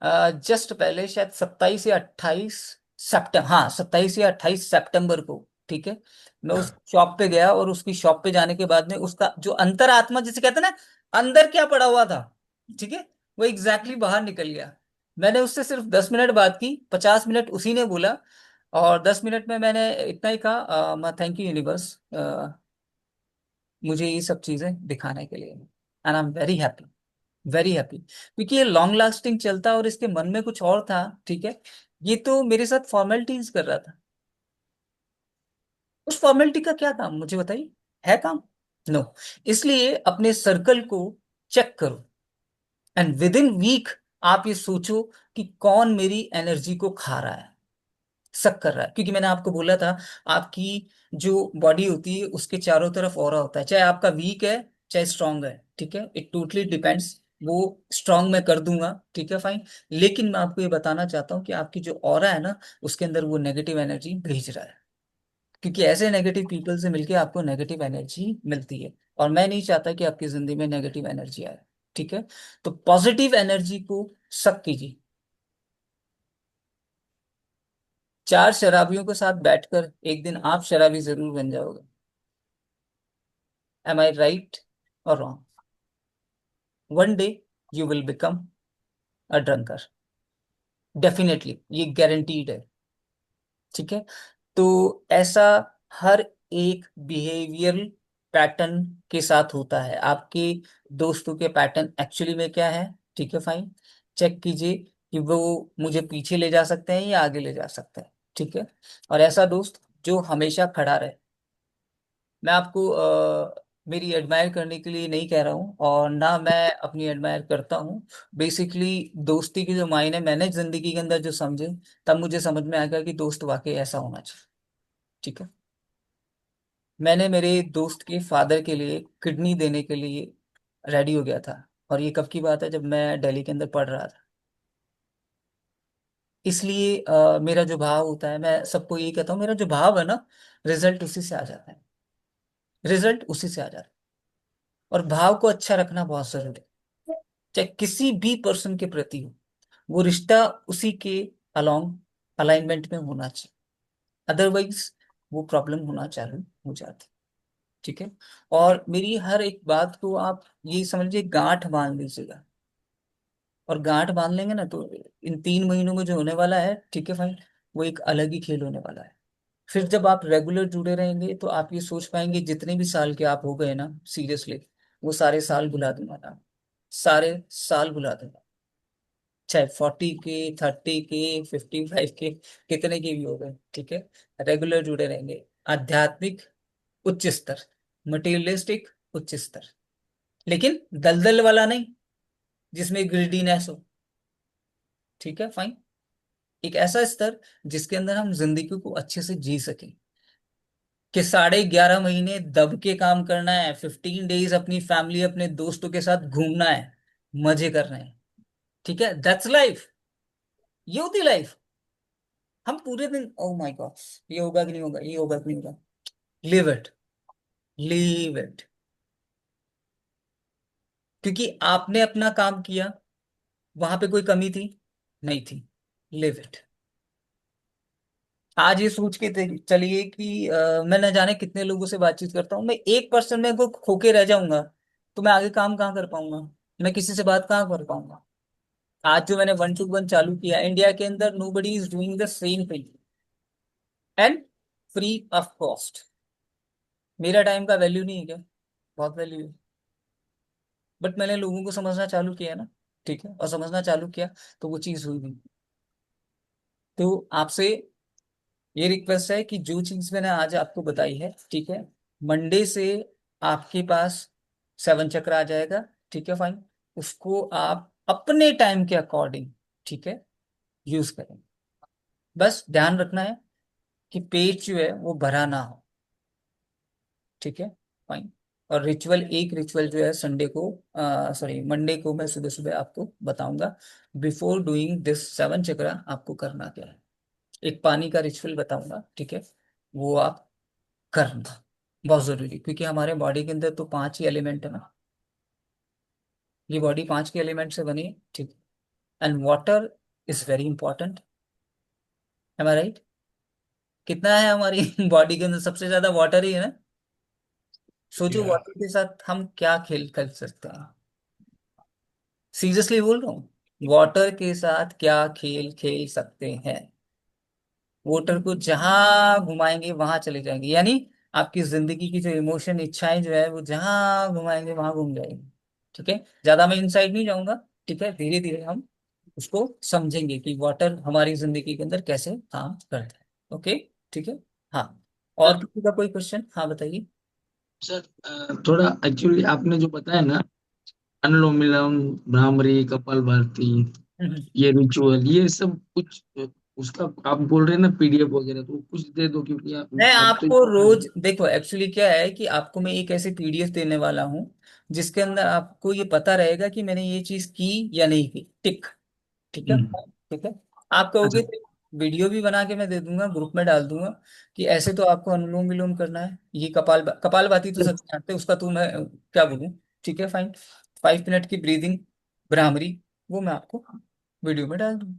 जस्ट पहले, शायद 27 या 28 सितंबर, हाँ 27 या 28 सितंबर को, ठीक है, मैं उस शॉप पे गया, और उसकी शॉप पे जाने के बाद में उसका जो अंतरात्मा जिसे कहते हैं ना, अंदर क्या पड़ा हुआ था, ठीक है, वो एग्जैक्टली बाहर निकल गया। मैंने उससे सिर्फ 10 मिनट बात की, 50 मिनट उसी ने बोला, और 10 मिनट में मैंने इतना ही कहा, मैं थैंक यू यूनिवर्स मुझे ये सब चीजें दिखाने के लिए, and I am very happy, very happy, क्योंकि ये लॉन्ग लास्टिंग चलता और इसके मन में कुछ और था, ठीक है। ये तो मेरे साथ फॉर्मेलिटीज कर रहा था, उस फॉर्मेलिटी का क्या काम मुझे बताइए, है काम? नो। इसलिए अपने सर्कल को चेक करो, एंड विद इन वीक आप ये सोचो कि कौन मेरी एनर्जी को खा रहा है, सक कर रहा है। क्योंकि मैंने आपको बोला था, आपकी जो बॉडी होती है उसके चारों तरफ ऑरा होता है, चाहे आपका वीक है चाहे स्ट्रांग है, ठीक है, इट टोटली डिपेंड्स। वो स्ट्रांग मैं कर दूंगा, ठीक है फाइन, लेकिन मैं आपको ये बताना चाहता हूँ कि आपकी जो ऑरा है ना, उसके अंदर वो नेगेटिव एनर्जी भेज रहा है, क्योंकि ऐसे नेगेटिव पीपल से मिलके आपको नेगेटिव एनर्जी मिलती है, और मैं नहीं चाहता कि आपकी जिंदगी में नेगेटिव एनर्जी आए, ठीक है। तो पॉजिटिव एनर्जी को सक कीजिए। 4 शराबियों के साथ बैठकर एक दिन आप शराबी जरूर बन जाओगे। एम आई राइट और wrong? One day you will become a drunker, definitely, ये गारंटीड है, ठीक है। तो ऐसा हर एक बिहेवियरल पैटर्न के साथ होता है। आपके दोस्तों के पैटर्न एक्चुअली में क्या है, ठीक है फाइन, चेक कीजिए कि वो मुझे पीछे ले जा सकते हैं या आगे ले जा सकते हैं, ठीक है। और ऐसा दोस्त जो हमेशा खड़ा रहे, मैं आपको मेरी एडमायर करने के लिए नहीं कह रहा हूँ, और ना मैं अपनी एडमायर करता हूँ। बेसिकली दोस्ती के जो मायने मैंने जिंदगी के अंदर जो समझे, तब मुझे समझ में आएगा कि दोस्त वाकई ऐसा होना चाहिए। ठीक है। मैंने मेरे दोस्त के फादर के लिए किडनी देने के लिए रेडी हो गया था, और ये कब की बात है, जब मैं दिल्ली के अंदर पढ़ रहा था। इसलिए मेरा जो भाव होता है, मैं सबको यही कहता हूँ, मेरा जो भाव है ना, रिजल्ट उसी से आ जाता है। रिजल्ट उसी से आ जाता है। और भाव को अच्छा रखना बहुत जरूरी है, चाहे किसी भी पर्सन के प्रति हो। वो रिश्ता उसी के अलोंग अलाइनमेंट में होना चाहिए, अदरवाइज वो प्रॉब्लम होना चालू हो जाती है। ठीक है। और मेरी हर एक बात को आप ये समझिए, गांठ बांध लीजिएगा। और गांठ बांध लेंगे ना, तो इन 3 महीनों में जो होने वाला है, ठीक है फाइन, वो एक अलग ही खेल होने वाला है। फिर जब आप रेगुलर जुड़े रहेंगे, तो आप ये सोच पाएंगे जितने भी साल के आप हो गए ना, सीरियसली वो सारे साल भुला दूंगा ना, सारे साल भुला दूंगा। चाहे 40 के, 30 के, 55 के, कितने के भी हो गए, ठीक है। रेगुलर जुड़े रहेंगे। आध्यात्मिक उच्च स्तर, मटेरियलिस्टिक उच्च स्तर, लेकिन दलदल वाला नहीं, जिसमें ग्रीडीनेस हो। ठीक है फाइन। एक ऐसा स्तर जिसके अंदर हम जिंदगी को अच्छे से जी सकें, कि 11.5 महीने दब के काम करना है, 15 डेज अपनी फैमिली अपने दोस्तों के साथ घूमना है, मजे कर रहे हैं। ठीक है, दैट्स लाइफ। ये होती लाइफ। हम पूरे दिन, ओ माय गॉड, ये होगा कि नहीं होगा, ये होगा कि नहीं होगा, लिव इट, लीव इट। क्योंकि आपने अपना काम किया, वहां पे कोई कमी थी, नहीं थी, लिव इट। आज ये सोच के चलिए कि मैं न जाने कितने लोगों से बातचीत करता हूँ, मैं 1% में को खोके रह जाऊंगा, तो मैं आगे काम कहाँ कर पाऊंगा, मैं किसी से बात कहाँ कर पाऊंगा। आज जो मैंने 1 to 1 चालू किया इंडिया के अंदर, nobody is doing the same thing, and free of cost. मेरा टाइम का वैल्यू नहीं है क्या? बहुत वैल्यू है। बट मैंने लोगों को समझना चालू किया ना, ठीक है, और समझना चालू किया, तो वो चीज हुई नहीं। तो आपसे ये रिक्वेस्ट है कि जो चीज मैंने आज आपको बताई है, ठीक है, मंडे से आपके पास 7 चक्र आ जाएगा। ठीक है फाइन। उसको आप अपने टाइम के अकॉर्डिंग, ठीक है, यूज करें। बस ध्यान रखना है कि पेट जो है वो भरा ना हो। ठीक है फाइन। और एक रिचुअल जो है संडे को, सॉरी मंडे को, मैं सुबह सुबह आपको बताऊंगा। बिफोर डूइंग दिस 7 चक्र आपको करना क्या है, एक पानी का रिचुअल बताऊंगा, ठीक है। वो आप करना बहुत जरूरी, क्योंकि हमारे बॉडी के अंदर तो 5 ही एलिमेंट है ना। ये बॉडी 5 के एलिमेंट से बनी है, ठीक। And water is very important. Am I right? कितना है हमारी बॉडी के अंदर, सबसे ज्यादा वाटर ही है ना। सोचो या वाटर के साथ हम क्या खेल कर सकते हैं। सीरियसली बोल रहा हूँ, वाटर के साथ क्या खेल खेल सकते हैं। वोटर को जहां घुमाएंगे वहां चले जाएंगे, यानी आपकी जिंदगी की जो इमोशन, इच्छाएं जो है, वो जहां घुमाएंगे वहां घूम जाएंगे। ठीक है, ज्यादा मैं इनसाइड नहीं जाऊंगा। ठीक है, धीरे धीरे हम उसको समझेंगे कि वाटर हमारी जिंदगी के अंदर कैसे काम करता है। ओके। ठीक है। हाँ। और सर किसी का कोई क्वेश्चन? हाँ बताइए। सर थोड़ा एक्चुअली आपने जो बताया ना, अनुलोम विलोम, भ्रामरी, कपालभाति, हम्म। ये रिचुअल, ये सब कुछ उसका आप बोल रहे हैं ना पीडीएफ वगैरह, तो कुछ दे दो क्योंकि मैं अब तो। आपको रोज देखो, एक्चुअली क्या है कि आपको मैं एक ऐसी पीडीएफ देने वाला हूँ, जिसके अंदर आपको ये पता रहेगा कि मैंने ये चीज की या नहीं की, टिक। ठीक है। हम्म, ठीक है। आप अच्छा। कहोगे तो वीडियो भी बना के मैं दे दूंगा, ग्रुप में डाल दूंगा, कि ऐसे तो आपको अनुलोम विलोम करना है, ये कपालभाति तो सब जानते हैं, उसका तो मैं क्या बोलूं। ठीक है फाइन। 5 मिनट की ब्रीदिंग, भ्रामरी, वो मैं आपको वीडियो में डाल दूंगा।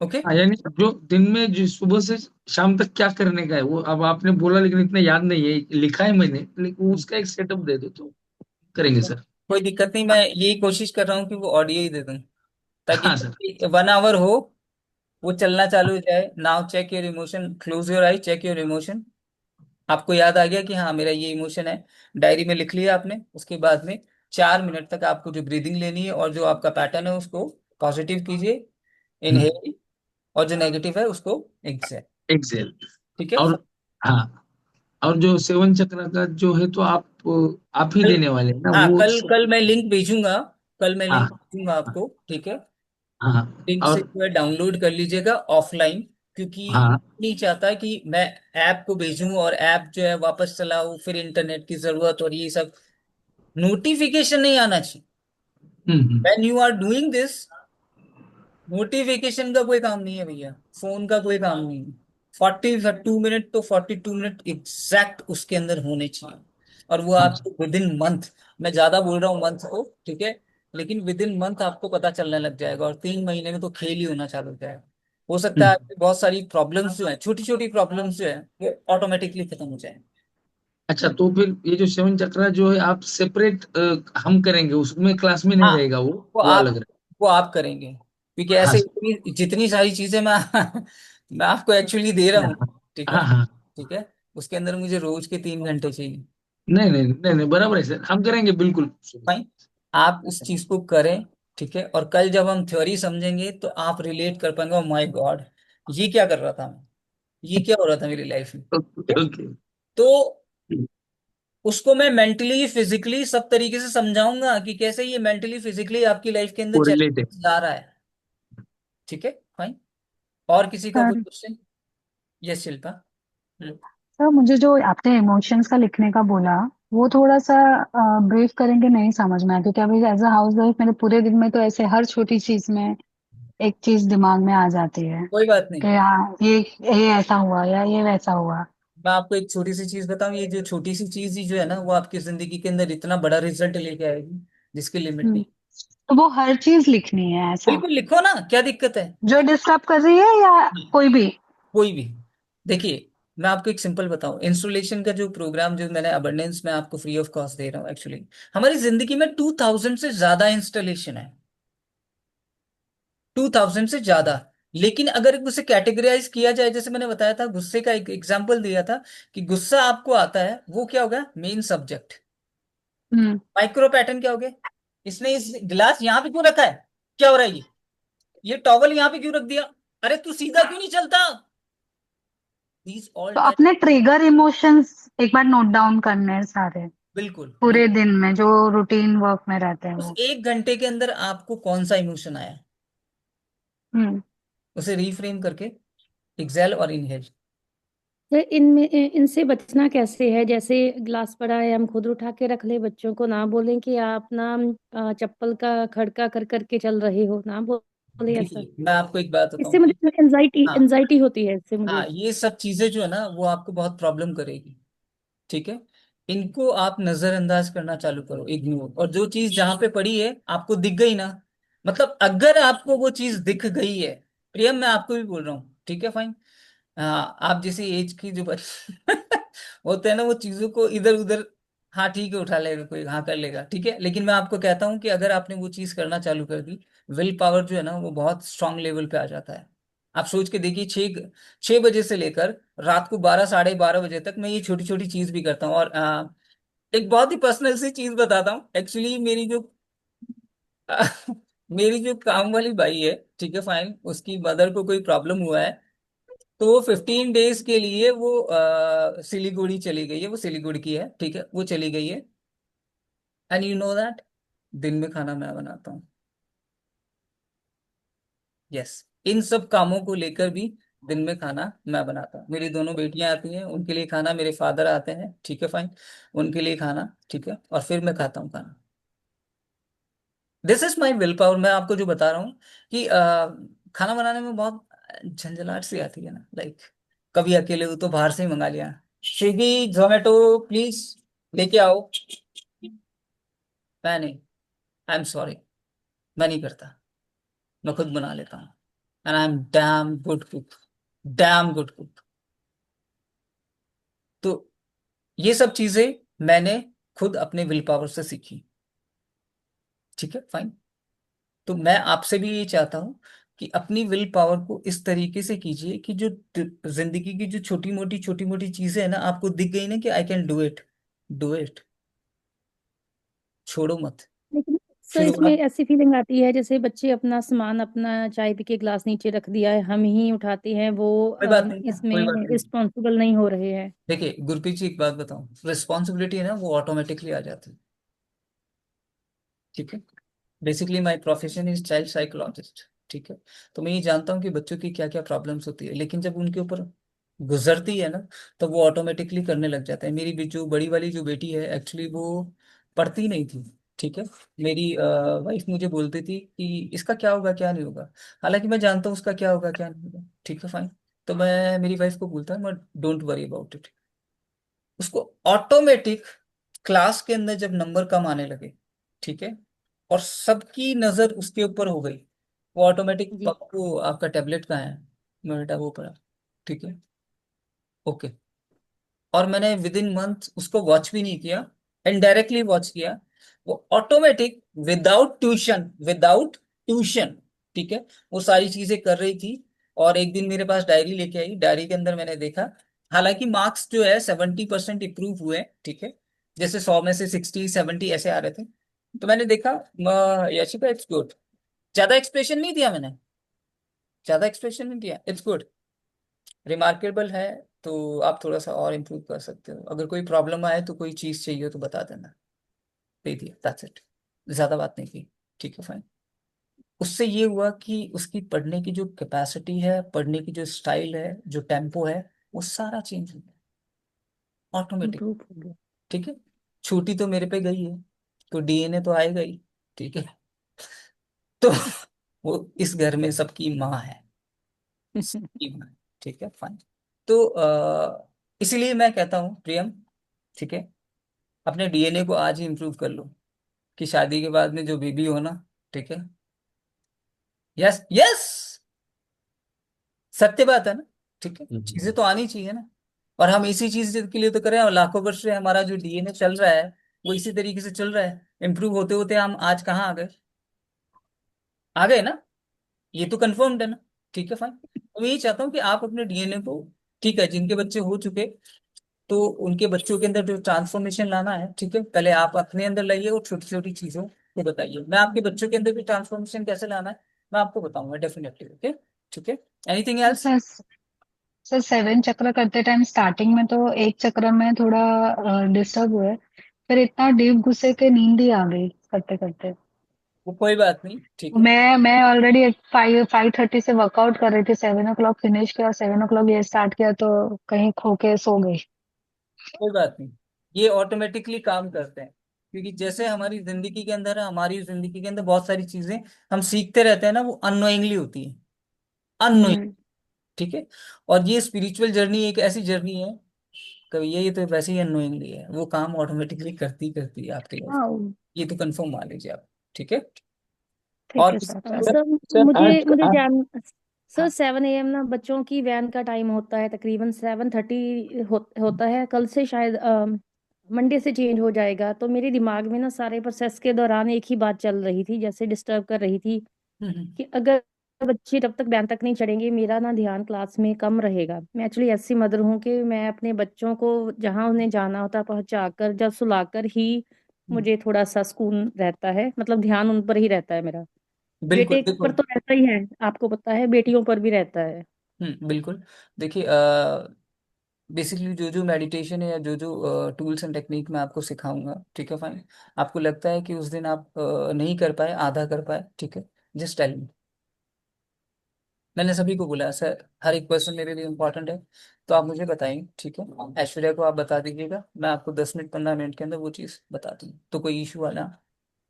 ओके। हाँ, यानी जो दिन में जो सुबह से शाम तक क्या करने का है वो अब आपने बोला, लेकिन इतना याद नहीं है, लिखा है मैंने, लेकिन उसका एक सेटअप दे दो तो करेंगे सर। कोई दिक्कत नहीं, मैं यही कोशिश कर रहा हूँ कि वो ऑडियो ही दे दूं, ताकि हाँ सर। 1 आवर हो, वो चलना चालू हो जाए। Now check your emotion, close your eye, check your emotion. आपको याद आ गया कि हाँ मेरा ये इमोशन है, डायरी में लिख लिया आपने। उसके बाद में 4 मिनट तक आपको जो ब्रीदिंग लेनी है, और जो आपका पैटर्न है उसको पॉजिटिव कीजिए, इनहेल, और जो नेगेटिव है उसको एक्सेल। एक्सेल। ठीक है। और हाँ, और जो सेवन चक्र का जो है तो आप ही कल, देने वाले हैं ना हाँ, वो कल कल मैं लिंक भेजूंगा। कल मैं हाँ लिंक भेजूंगा आपको, ठीक है। हाँ हाँ। लिंक से और जो है डाउनलोड कर लीजिएगा ऑफलाइन, क्योंकि हाँ। नहीं चाहता कि मैं ऐप को भेजूं और ऐप जो है वापस चलाऊं, फिर इंटरनेट की जरूरत और ये सब। नोटिफिकेशन नहीं आना चाहिए। Hmm. When you are doing this, notification का कोई काम नहीं है भैया, फोन का कोई काम नहीं है। 42 मिनट तो 42 मिनट एग्जैक्ट उसके अंदर होने चाहिए। और वो अच्छा। आपको विद इन मंथ, मैं ज्यादा बोल रहा हूँ मंथ को, ठीक है, लेकिन विद इन मंथ आपको पता चलने लग जाएगा, और 3 महीने में तो खेल ही होना चालू हो जाएगा। हो सकता है हम्म। आपकी बहुत सारी प्रॉब्लम्स जो है, छोटी छोटी प्रॉब्लम्स जो है, वो ऑटोमेटिकली खत्म हो जाए। अच्छा, तो फिर ये जो सेवन चक्रा जो है आप सेपरेट हम करेंगे, उसमें क्लास में नहीं हाँ, रहेगा वो वो अलग आप रहेगा। वो आप करेंगे, क्योंकि हाँ ऐसे जितनी सारी चीजें मैं मैं आपको एक्चुअली दे रहा हूँ, ठीक है। हाँ हाँ। ठीक है, उसके अंदर मुझे रोज के 3 घंटे चाहिए। नहीं नहीं नहीं नहीं, बराबर है सर, हम करेंगे बिल्कुल। फाइन, आप उस चीज को करें, ठीक है। और कल जब हम थ्योरी समझेंगे तो आप रिलेट कर पाएंगे, माय गॉड, ये क्या कर रहा था मैं, ये क्या हो रहा था मेरी लाइफ में, ठीक ओके है? ओके। तो उसको मैं मेंटली फिजिकली सब तरीके से समझाऊंगा कि कैसे ये मेंटली फिजिकली आपकी लाइफ के अंदर कोरिलेट है। चैलेंज ला रहा है, ठीक है। फाइन, और किसी का कोई sir question? Yes Shilpa. Sir मुझे जो आपने इमोशंस का लिखने का बोला, वो थोड़ा सा ब्रीफ करेंगे, नहीं समझ में आया, क्योंकि अभी एज अ हाउस वाइफ मेरे पूरे दिन में तो ऐसे हर छोटी चीज में एक चीज दिमाग में आ जाती है कोई बात नहीं, कि हाँ ये ऐसा हुआ या ये वैसा हुआ। मैं आपको एक छोटी सी चीज बताऊं, ये जो छोटी सी चीज ही जो है ना, वो आपकी जिंदगी के अंदर इतना बड़ा रिजल्ट लेके आएगी जिसकी लिमिट नहीं। तो वो हर चीज लिखनी है ऐसा, बिल्कुल लिखो ना, क्या दिक्कत है। जो डिस्टर्ब कर रही है या कोई भी? कोई भी, देखिए, मैं आपको एक सिंपल बताऊं, इंस्टॉलेशन का जो प्रोग्राम जो मैंने अबंडेंस में आपको फ्री ऑफ कॉस्ट दे रहा हूँ, एक्चुअली हमारी जिंदगी में 2000 से ज्यादा इंस्टॉलेशन है, 2000 से ज्यादा। लेकिन अगर उसे कैटेगराइज किया जाए, जैसे मैंने बताया था, गुस्से का एक एग्जांपल दिया था, कि गुस्सा आपको आता है, वो क्या होगा, मेन सब्जेक्ट। हम्म माइक्रो पैटर्न क्या हो गया, इसने इस गिलास यहाँ पे क्यों रखा है, क्या हो रहा है ये टॉवल यहाँ पे क्यों रख दिया, अरे तू सीधा क्यों नहीं चलता, दीज ऑल तो टाइप। अपने ट्रिगर इमोशंस एक बार नोट डाउन करने हैं सारे, बिल्कुल पूरे बिल्कुल। दिन में जो रूटीन वर्क में रहते हैं उस वो। 1 घंटे के अंदर आपको कौन सा इमोशन आया, हम्म उसे रीफ्रेम करके एक्सेल और इनहेल। तो इनमें इनसे बचना कैसे है? जैसे ग्लास पड़ा है, हम खुद उठा के रख ले, बच्चों को ना बोलें कि आप ना चप्पल का खड़का कर करके चल रहे हो, ना बोले ऐसा। देखिए, मैं आपको एक बात इससे बताऊं कि मुझे एनजाइटी हाँ, एनजाइटी होती है इससे मुझे। हाँ, ये सब चीजें जो है ना, वो आपको बहुत प्रॉब्लम करेगी, ठीक है। इनको आप नजरअंदाज करना चालू करो, इग्नोर। और जो चीज जहां पे पड़ी है आपको दिख गई ना, मतलब अगर आपको वो चीज दिख गई है, प्रियम मैं आपको भी बोल रहा हूँ, ठीक है, फाइन। हाँ, आप जैसी एज की जो होते हैं ना, वो चीजों को इधर उधर, हाँ ठीक है, उठा लेगा कोई, हाँ कर लेगा, ठीक है। लेकिन मैं आपको कहता हूँ कि अगर आपने वो चीज करना चालू कर दी, विल पावर जो है ना, वो बहुत स्ट्रांग लेवल पे आ जाता है। आप सोच के देखिए, 6 बजे से लेकर रात को 12 साढ़े 12 बजे तक मैं ये छोटी छोटी चीज भी करता हूँ। और एक बहुत ही पर्सनल सी चीज बताता हूँ, एक्चुअली मेरी जो काम वाली बाई है, ठीक है, फाइन, उसकी मदर को कोई प्रॉब्लम हुआ है, तो वो 15 डेज के लिए वो सिलीगुड़ी चली गई है, वो सिलीगुड़ी की है, ठीक है, वो चली गई है। एंड यू नो दैट, दिन में खाना मैं बनाता हूँ। यस, इन सब कामों को लेकर भी दिन में खाना मैं बनाता हूँ। मेरी दोनों बेटियां आती हैं, उनके लिए खाना, मेरे फादर आते हैं, ठीक है, फाइन, उनके लिए खाना, ठीक है, और फिर मैं खाता हूँ खाना। This is my will power. मैं आपको जो बता रहा हूँ कि खाना बनाने में बहुत झंझलाट सी आती है ना, लाइक कभी अकेले हो तो बाहर से ही मंगा लिया, स्विगी जोमेटो प्लीज लेके आओ। मैं नहीं, आई एम सॉरी, मैं नहीं करता, मैं खुद बना लेता हूँ। And I am damn good cook, damn good cook. तो ये सब चीजें मैंने खुद अपने विल पावर से सीखी, ठीक है, फाइन। तो मैं आपसे भी ये चाहता हूँ कि अपनी विल पावर को इस तरीके से कीजिए कि जो जिंदगी की जो छोटी मोटी चीजें है ना, आपको दिख गई ना कि I can do it, do it, छोड़ो मत। लेकिन सर फिर इसमें ऐसी फीलिंग आती है जैसे बच्चे अपना सामान, अपना चाय पी के ग्लास नीचे रख दिया है, हम ही उठाते हैं, वो कोई बात नहीं ना, कोई बात इसमें नहीं। रिस्पॉन्सिबल नहीं हो रहे हैं। देखिए गुरप्रीत जी, एक बात बताऊं, रिस्पॉन्सिबिलिटी है ना, वो ऑटोमेटिकली आ जाती है। ठीक है। Basically my profession is child psychologist. ठीक है। तो मैं ये जानता हूँ कि बच्चों की क्या क्या प्रॉब्लम्स होती है, लेकिन जब उनके ऊपर गुजरती है ना, तो वो ऑटोमेटिकली करने लग जाता है। मेरी जो बड़ी वाली जो बेटी है, एक्चुअली वो पढ़ती नहीं थी। ठीक है। मेरी वाइफ मुझे बोलती थी कि इसका क्या होगा क्या नहीं होगा, हालांकि मैं जानता हूँ उसका क्या होगा क्या नहीं होगा। ठीक है, फाइन। तो मैं मेरी वाइफ को बोलता हूँ, डोंट वरी अबाउट इट। उसको ऑटोमेटिक क्लास के अंदर जब नंबर कम आने लगे, ठीक है, और सबकी नजर उसके ऊपर हो गई, वो ऑटोमेटिक, जी। पप्पू आपका टैबलेट कहाँ है, मैं बेटा वो पड़ा। ठीक है। ओके। और मैंने विद इन मंथ उसको वॉच भी नहीं किया, इनडायरेक्टली वॉच किया। वो ऑटोमेटिक, विदाउट ट्यूशन, ठीक है, वो सारी चीजें कर रही थी। और एक दिन मेरे पास डायरी लेके आई, डायरी के अंदर मैंने देखा, हालांकि मार्क्स जो है 70% इंप्रूव हुए। ठीक है। जैसे 100 में से 60 70 ऐसे आ रहे थे। तो मैंने देखा, यशिका इट्स गुड। ज्यादा एक्सप्रेशन नहीं दिया मैंने, ज्यादा एक्सप्रेशन नहीं दिया, इट्स गुड, रिमार्केबल है। तो आप थोड़ा सा और इम्प्रूव कर सकते हो, अगर कोई प्रॉब्लम आए तो कोई चीज चाहिए हो तो बता देना। दे दिया, दैट्स इट। ज्यादा बात नहीं की। ठीक है, फाइन। उससे ये हुआ कि उसकी पढ़ने की जो कैपेसिटी है, पढ़ने की जो स्टाइल है, जो टेम्पो है, वो सारा चेंज हो गया ऑटोमेटिक। इम्प्रूव हो गया। ठीक है। छूटी तो मेरे पे गई है, तो डीएनए तो आएगा ही। ठीक है। तो वो इस घर में सबकी माँ है, सबकी माँ है। ठीक है, फाइन। तो इसीलिए मैं कहता हूँ प्रियम, ठीक है, अपने डीएनए को आज ही इम्प्रूव कर लो, कि शादी के बाद में जो बेबी हो ना, ठीक है, यस यस, सत्य बात है ना। ठीक है, चीजें तो आनी चाहिए ना। और हम इसी चीज के लिए तो करें, और लाखों वर्ष से हमारा जो डीएनए चल रहा है, वो इसी तरीके से चल रहा है। इम्प्रूव होते होते हम आज कहाँ आ गए, आ गए ना, ये तो कंफर्म्ड है ना। ठीक है, फाइन। तो मैं यही चाहता हूँ कि आप अपने डीएनए को, ठीक है, जिनके बच्चे हो चुके, तो उनके बच्चों के अंदर जो ट्रांसफॉर्मेशन लाना है, ठीक है, पहले आप अपने अंदर लाइए और छोटी छोटी चीजों को बताइए। मैं आपके बच्चों के अंदर भी ट्रांसफॉर्मेशन कैसे लाना है, मैं आपको बताऊंगा डेफिनेटली। ओके। ठीक है। एनीथिंग तो एल्स? सर, सर 7 चक्र करते टाइम स्टार्टिंग में तो एक चक्र में थोड़ा डिस्टर्ब हुए, फिर इतना डीप घुसे के नींद ही आ गई करते करते। वो कोई बात नहीं, ठीक है। मैं ऑलरेडी 5:30 से वर्कआउट कर रही थी, 7 o'clock फिनिश किया, 7 o'clock ये स्टार्ट किया, तो कहीं खो के सो गई। कोई बात नहीं, ये ऑटोमेटिकली काम करते हैं, क्योंकि जैसे हमारी जिंदगी के अंदर है, हमारी जिंदगी के अंदर बहुत सारी चीजें हम सीखते रहते हैं ना, वो अननोइंगली होती है, अननोइंग। हम्म। ठीक है। और ये स्पिरिचुअल जर्नी एक ऐसी जर्नी है, कभी ये तो वैसे ही अननोइंगली है, वो काम ऑटोमेटिकली करती करती है आपकी लाइफ। हाँ, ये तो कंफर्म मान लीजिए आप। ठीक है। ठीक और है किसी सर, का? चलो। सर सर मुझे आज मुझे आज जान सर हाँ। 7 AM ना बच्चों की वैन का टाइम होता है, तकरीबन 7:30 होता है। कल से शायद मंडे से चेंज हो जाएगा। तो मेरे दिमाग में ना सारे प्रोसेस के दौरान एक ही बात चल रही थी, जैसे डिस्टर्ब कर रही थी, हम्म। कि अगर बच्चे तब तक वैन तक नहीं चढ़ेंगे, मेरा ना ध्यान क्लास में कम रहेगा। मैं एक्चुअली ऐसी मदर हूँ कि मैं अपने बच्चों को जहाँ उन्हें जाना होता है पहुंचाकर, जब सुलाकर ही हम्म। मुझे थोड़ा सा सुकून रहता है, मतलब ध्यान उन पर ही रहता है मेरा। बिल्कुल, बेटे देखो। पर तो रहता ही है, आपको पता है, बेटियों पर भी रहता है। बिल्कुल। देखिए, बेसिकली जो जो मेडिटेशन है या जो जो टूल्स एंड टेक्निक मैं आपको सिखाऊंगा, ठीक है, फाइन, आपको लगता है कि उस दिन आप नहीं कर पाए, आधा कर पाए, ठीक है, जस्ट टेल मी। मैंने सभी को बोला सर, हर एक पर्सन मेरे लिए इंपॉर्टेंट है, तो आप मुझे बताएंगे, ठीक है। ऐश्वर्या को आप बता दीजिएगा, मैं आपको 10 मिनट 15 मिनट के अंदर वो चीज़ बता दूंगा, तो कोई इशू वाला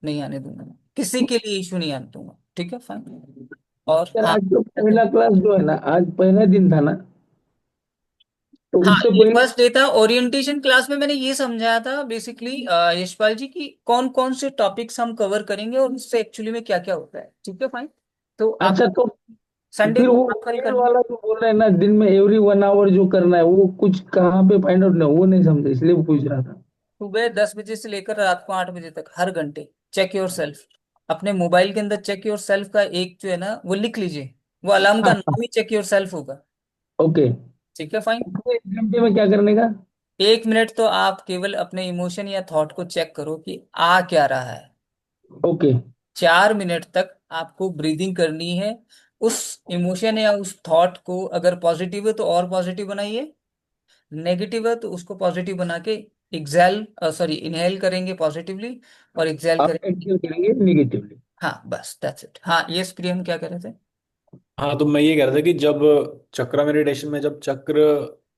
नहीं आने दूंगा मैं। किसी के लिए इशू नहीं आने दूंगा। ठीक है, फाइन। और सर हाँ, आज जो पहला क्लास जो है ना, आज पहला दिन था ना, तो हाँ, उससे ये पहले फर्स्ट डे था। ओरिएंटेशन क्लास में मैंने ये समझाया था बेसिकली, यशपाल जी, की कौन कौन से टॉपिक्स हम कवर करेंगे और उससे एक्चुअली में क्या क्या होता है। ठीक है, फाइन। तो आप अच्छा, तो संडे फिर को वो आप कल पेड़ कर लें। वाला जो बोल रहे हैं ना, दिन में एवरी 1 आवर जो करना है, वो कुछ कहाँ पे फाइंड आउट नहीं, वो नहीं समझे, इसलिए पूछ रहा था। सुबह 10 बजे से लेकर रात को 8 बजे तक, हर घंटे चेक योर सेल्फ। अपने मोबाइल के अंदर चेक योर सेल्फ का एक जो है ना, वो लिख लीजिए, वो अलार्म हाँ का हाँ, नाम ही चेक योर सेल्फ होगा। ओके। ठीक है, फाइन। पूरे 1 घंटे में क्या करने का? 1 मिनट तो आप केवल अपने इमोशन या थॉट को चेक करो कि आ क्या रहा है। ओके। 4 मिनट तक आपको ब्रीदिंग करनी है। उस इमोशन या उस थॉट को अगर पॉजिटिव है तो और पॉजिटिव बनाइए, नेगेटिव है तो उसको पॉजिटिव बना के एक्सेल सॉरी इनहेल करेंगे पॉजिटिवली और एक्सेल आप करेंगे। एक्सक्यूज करेंगे नेगेटिवली। हाँ बस दैट्स इट। हाँ यस प्रियम क्या कर रहे थे? हाँ, तो मैं ये कह रहा था कि जब चक्रा मेडिटेशन में जब चक्र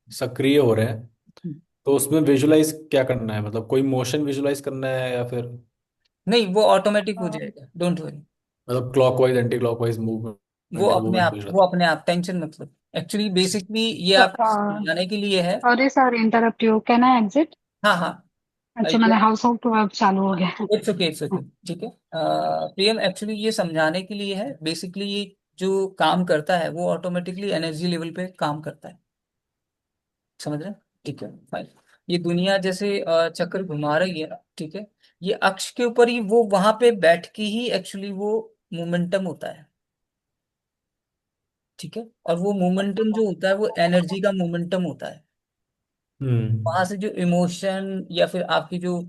सक्रिय हो रहे हैं, तो उसमें विजुलाइज क्या करना है? मतलब कोई मोशन विजुलाइज करना है या फिर नहीं वो ऑटोमेटिक हो जाएगा, डोंट वरी। मतलब क्लॉकवाइज एंटी क्लॉकवाइज मूवमेंट का वो वो विजुलाइज? अपने आप टेंशन मतलब एक्चुअली बेसिकली ये आप जाने के लिए है। Sorry sir, interrupt you, can I exit? हाँ हाँ। अच्छा, मैंने हाउस होल्ड वर्क चालू हो गया। इट्स ओके इट्स ओके ठीक है। प्रियम एक्चुअली ये समझाने के लिए है, बेसिकली ये जो काम करता है वो ऑटोमेटिकली एनर्जी लेवल पे काम करता है, समझ रहे हैं? ठीक है फाइन। ये दुनिया जैसे चक्कर घुमा रही है ना, ठीक है, ये अक्ष के ऊपर ही वो वहां पे बैठ के ही एक्चुअली वो मोमेंटम होता है, ठीक है, और वो मोमेंटम जो होता है वो एनर्जी का मोमेंटम होता है। वहां हम्म। से जो इमोशन या फिर आपकी जो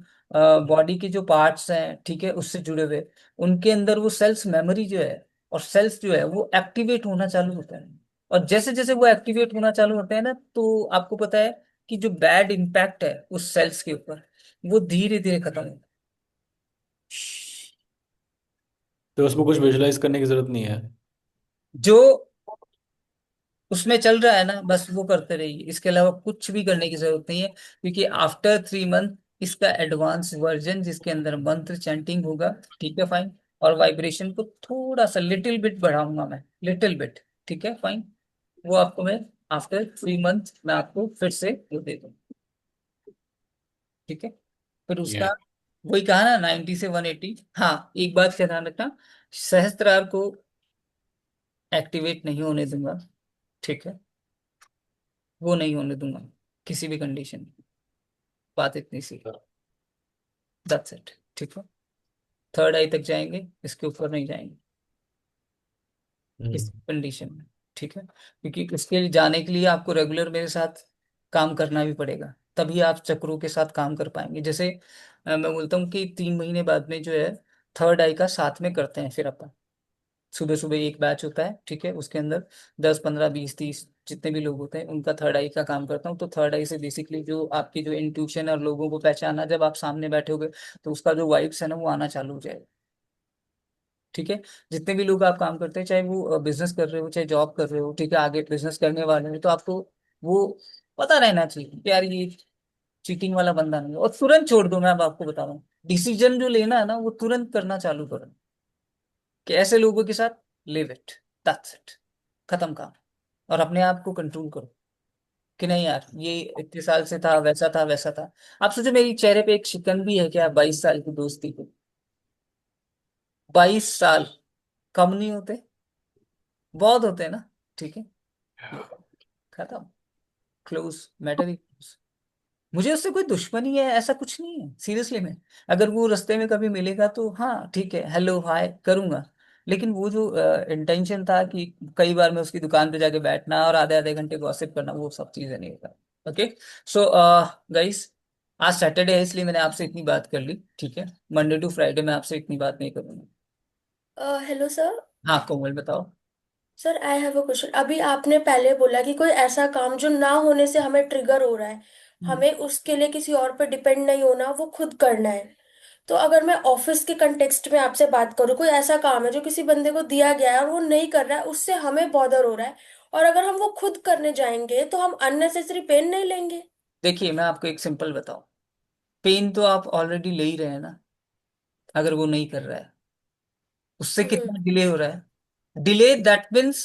बॉडी के जो पार्ट्स हैं, ठीक है, उससे जुड़े हुए, उनके अंदर वो सेल्स मेमोरी जो है और सेल्स जो है वो एक्टिवेट होना चालू होता है। और जैसे जैसे वो एक्टिवेट होना चालू होते हैं ना, तो आपको पता है कि जो बैड इम्पैक्ट है उस सेल्स के ऊपर वो धीरे धीरे खत्म होता तो उसमें कुछ विजुलाइज करने की जरूरत नहीं है? है। जो उसमें चल रहा है ना बस वो करते रहिए, इसके अलावा कुछ भी करने की जरूरत नहीं है, क्योंकि आफ्टर 3 मंथ इसका एडवांस वर्जन जिसके अंदर मंत्र चैंटिंग होगा, ठीक है फाइन, और वाइब्रेशन को थोड़ा सा लिटिल बिट बढ़ाऊंगा मैं, लिटिल बिट, ठीक है फाइन, वो आपको मैं आफ्टर 3 मंथ मैं आपको फिर से वो दे दूँ, ठीक है। फिर उसका ये वही कहा ना 90 से 180। हाँ एक बात का ध्यान रखना, सहस्त्रार को एक्टिवेट नहीं होने दूंगा, ठीक है, वो नहीं होने दूंगा किसी भी कंडीशन में, बात इतनी सी, दैट्स इट, ठीक है। थर्ड आई तक जाएंगे, इसके ऊपर नहीं जाएंगे किसी कंडीशन में, ठीक है, क्योंकि इसके लिए जाने के लिए आपको रेगुलर मेरे साथ काम करना भी पड़ेगा, तभी आप चक्रों के साथ काम कर पाएंगे। जैसे मैं बोलता हूँ कि 3 महीने बाद में जो है थर्ड आई का साथ में करते हैं फिर अपन, सुबह सुबह एक बैच होता है, ठीक है, उसके अंदर 10 15 20 30 जितने भी लोग होते हैं उनका थर्ड आई का काम करता हूँ। तो थर्ड आई से बेसिकली जो आपकी जो इंट्यूशन और लोगों को पहचाना, जब आप सामने बैठे होगे तो उसका जो वाइब्स है ना वो आना चालू हो जाएगा, ठीक है। जितने भी लोग आप काम करते हैं, चाहे वो बिजनेस कर रहे हो चाहे जॉब कर रहे हो, ठीक है, आगे बिजनेस करने वाले हो, तो आपको वो पता रहना चाहिए कि यार ये चीटिंग वाला बंदा नहीं है, और तुरंत छोड़ दो। मैं अब आपको बता रहा हूँ, डिसीजन जो लेना है ना वो तुरंत करना चालू करो कि ऐसे लोगों के साथ लिव इट, दैट्स इट, खत्म काम। और अपने आप को कंट्रोल करो कि नहीं यार ये इतने साल से था, वैसा था वैसा था। आप सोचो मेरी चेहरे पे एक शिकन भी है क्या 22 साल की दोस्ती को? 22 साल कम नहीं होते, बहुत होते हैं ना, ठीक है, खत्म, क्लोज, मैटर ही close। मुझे उससे कोई दुश्मनी है ऐसा कुछ नहीं है, सीरियसली में। अगर वो रास्ते में कभी मिलेगा तो हाँ ठीक है, हेलो हाय करूंगा, लेकिन वो जो इंटेंशन था कि कई बार मैं उसकी दुकान पे जाके बैठना और आधे आधे घंटे गॉसिप करना, वो सब चीजें नहीं होता। ओके, सो गाइस, आज सैटरडे है इसलिए मैंने आपसे इतनी बात कर ली, ठीक है, मंडे टू फ्राइडे मैं आपसे इतनी बात नहीं करूंगा। Hello sir. हाँ कोमल बताओ। Sir I have a question. अभी आपने पहले बोला कि कोई ऐसा काम जो ना होने से हमें ट्रिगर हो रहा है, हम्म। हमें उसके लिए किसी और पर डिपेंड नहीं होना, वो खुद करना है। तो अगर मैं ऑफिस के कंटेक्स्ट में आपसे बात करूँ, कोई ऐसा काम है जो किसी बंदे को दिया गया है और वो नहीं कर रहा है, उससे हमें बॉदर हो रहा है, और अगर हम वो खुद करने जाएंगे तो हम अननेसेसरी पेन नहीं लेंगे? देखिए मैं आपको एक सिंपल बताऊं, पेन तो आप ऑलरेडी ले ही रहे हैं ना, अगर वो नहीं कर रहा है उससे हम्म। कितना डिले हो रहा है, डिले दैट मीन्स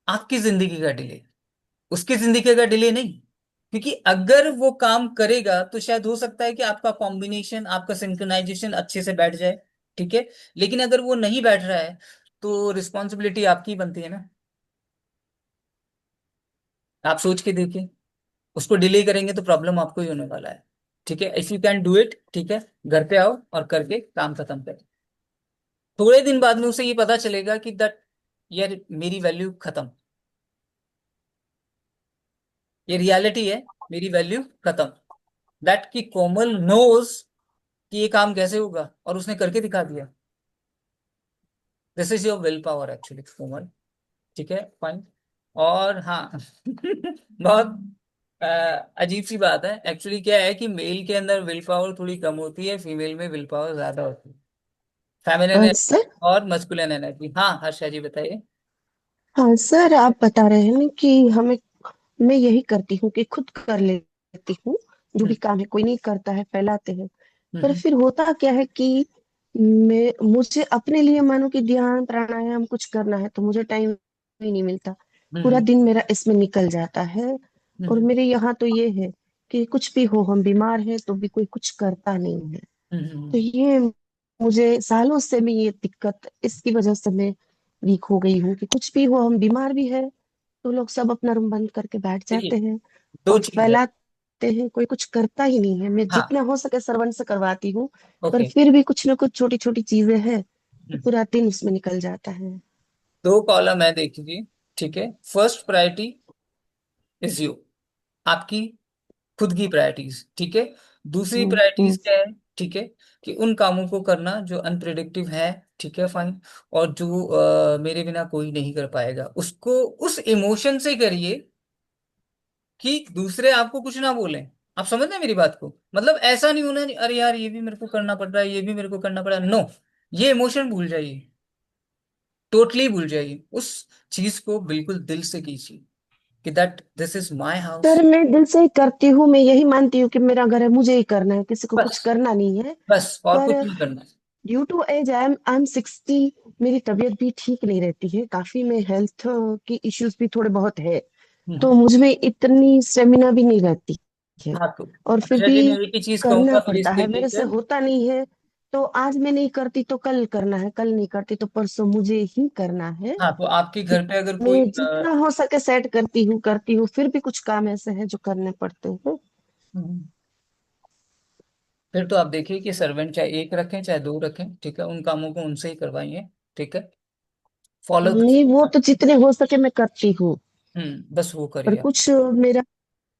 आपकी जिंदगी का डिले, उसकी जिंदगी का डिले नहीं। क्योंकि अगर वो काम करेगा तो शायद हो सकता है कि आपका कॉम्बिनेशन आपका सिंक्रोनाइजेशन अच्छे से बैठ जाए, ठीक है, लेकिन अगर वो नहीं बैठ रहा है तो रिस्पॉन्सिबिलिटी आपकी बनती है ना। आप सोच के देखिए, उसको डिले करेंगे तो प्रॉब्लम आपको ही होने वाला है, ठीक है। If you can do it, ठीक है, घर पे आओ और करके काम खत्म करें। थोड़े दिन बाद में उसे ये पता चलेगा कि दैट यार मेरी वैल्यू खत्म, ये रियलिटी है, मेरी वैल्यू खत्म। दैट की कोमल नोज कि ये काम कैसे होगा और उसने करके दिखा दिया। This is your will power actually Komal, ठीक है फाइन। और हाँ बहुत अजीब सी बात है एक्चुअली, क्या है कि मेल के अंदर विल पावर थोड़ी कम होती है, फीमेल में विल पावर ज्यादा होती है। Feminine sir. और मस्कुलिन एनर्जी। हाँ हर्षा जी बताइए। हाँ सर, आप बता रहे हैं कि हमें मैं यही करती हूँ कि खुद कर लेती हूँ, जो भी हम्म काम है कोई नहीं करता है, फैलाते हैं। पर हम्म फिर होता क्या है कि मुझे अपने लिए मानो कि ध्यान प्राणायाम कुछ करना है तो मुझे टाइम ही नहीं मिलता। पूरा हम्म दिन मेरा इसमें निकल जाता है। और हम्म मेरे यहाँ तो ये है कि कुछ भी हो, हम बीमार हैं तो भी कोई कुछ करता नहीं है। तो हम्म ये मुझे सालों से में ये दिक्कत, इसकी वजह से मैं वीक हो गई हूँ कि कुछ भी हो, हम बीमार भी है तो लोग सब अपना रूम बंद करके बैठ देखिए जाते हैं दो और चीज है। फैलाते हैं, कोई कुछ करता ही नहीं है। मैं हाँ जितना हो सके सर्वेंट से करवाती हूँ, पर ओके। फिर भी कुछ ना कुछ छोटी छोटी चीजें हैं तो पूरा दिन उसमें निकल जाता है। दो कॉलम है देखिए, ठीक है। फर्स्ट प्रायोरिटी इज यू, आपकी खुद की प्रायोरिटीज, ठीक है। दूसरी प्रायोरिटीज हम्म। क्या है, ठीक है, कि उन कामों को करना जो अनप्रिडिक्टिव है, ठीक है फाइन। और जो मेरे बिना कोई नहीं कर पाएगा, उसको उस इमोशन से करिए कि दूसरे आपको कुछ ना बोलें। आप समझ रहे हैं मेरी बात को? मतलब ऐसा नहीं होना अरे यार ये भी मेरे को करना पड़ रहा है, ये भी मेरे को करना पड़ रहा है, नो। ये इमोशन भूल जाइए, टोटली भूल जाइए उस चीज को, बिल्कुल दिल से कीजिए कि that this is my sir house. मैं दिल से ही करती हूँ, मैं यही मानती हूँ कि मेरा घर है, मुझे ही करना है, किसी को कुछ बस करना नहीं है। बस और कुछ पर नहीं करना। Due to age I am 60, मेरी तबीयत भी ठीक नहीं रहती है काफी, में हेल्थ की इश्यूज भी थोड़े बहुत है, तो हम्म। मुझ में इतनी स्टेमिना भी नहीं रहती है। हाँ तो और फिर अक्षय भी जी मैं एक ही चीज करना कहूंगा फिर पड़ता इसके है, लिए मेरे से क्या। होता नहीं है। तो आज मैं नहीं करती तो कल करना है, कल नहीं करती तो परसों मुझे ही करना है। हाँ तो आपके घर पे अगर कोई मैं जितना हो सके सेट करती हूँ, फिर भी कुछ काम ऐसे हैं जो करने पड़ते हैं। हम्म, फिर तो आप देखिए कि सर्वेंट चाहे एक रखें चाहे दो रखें, ठीक है, उन कामों को उनसे ही करवाइए, ठीक है। फॉलो नहीं, वो तो जितने हो सके मैं करती हूँ, बस वो पर करिए आप। कुछ मेरा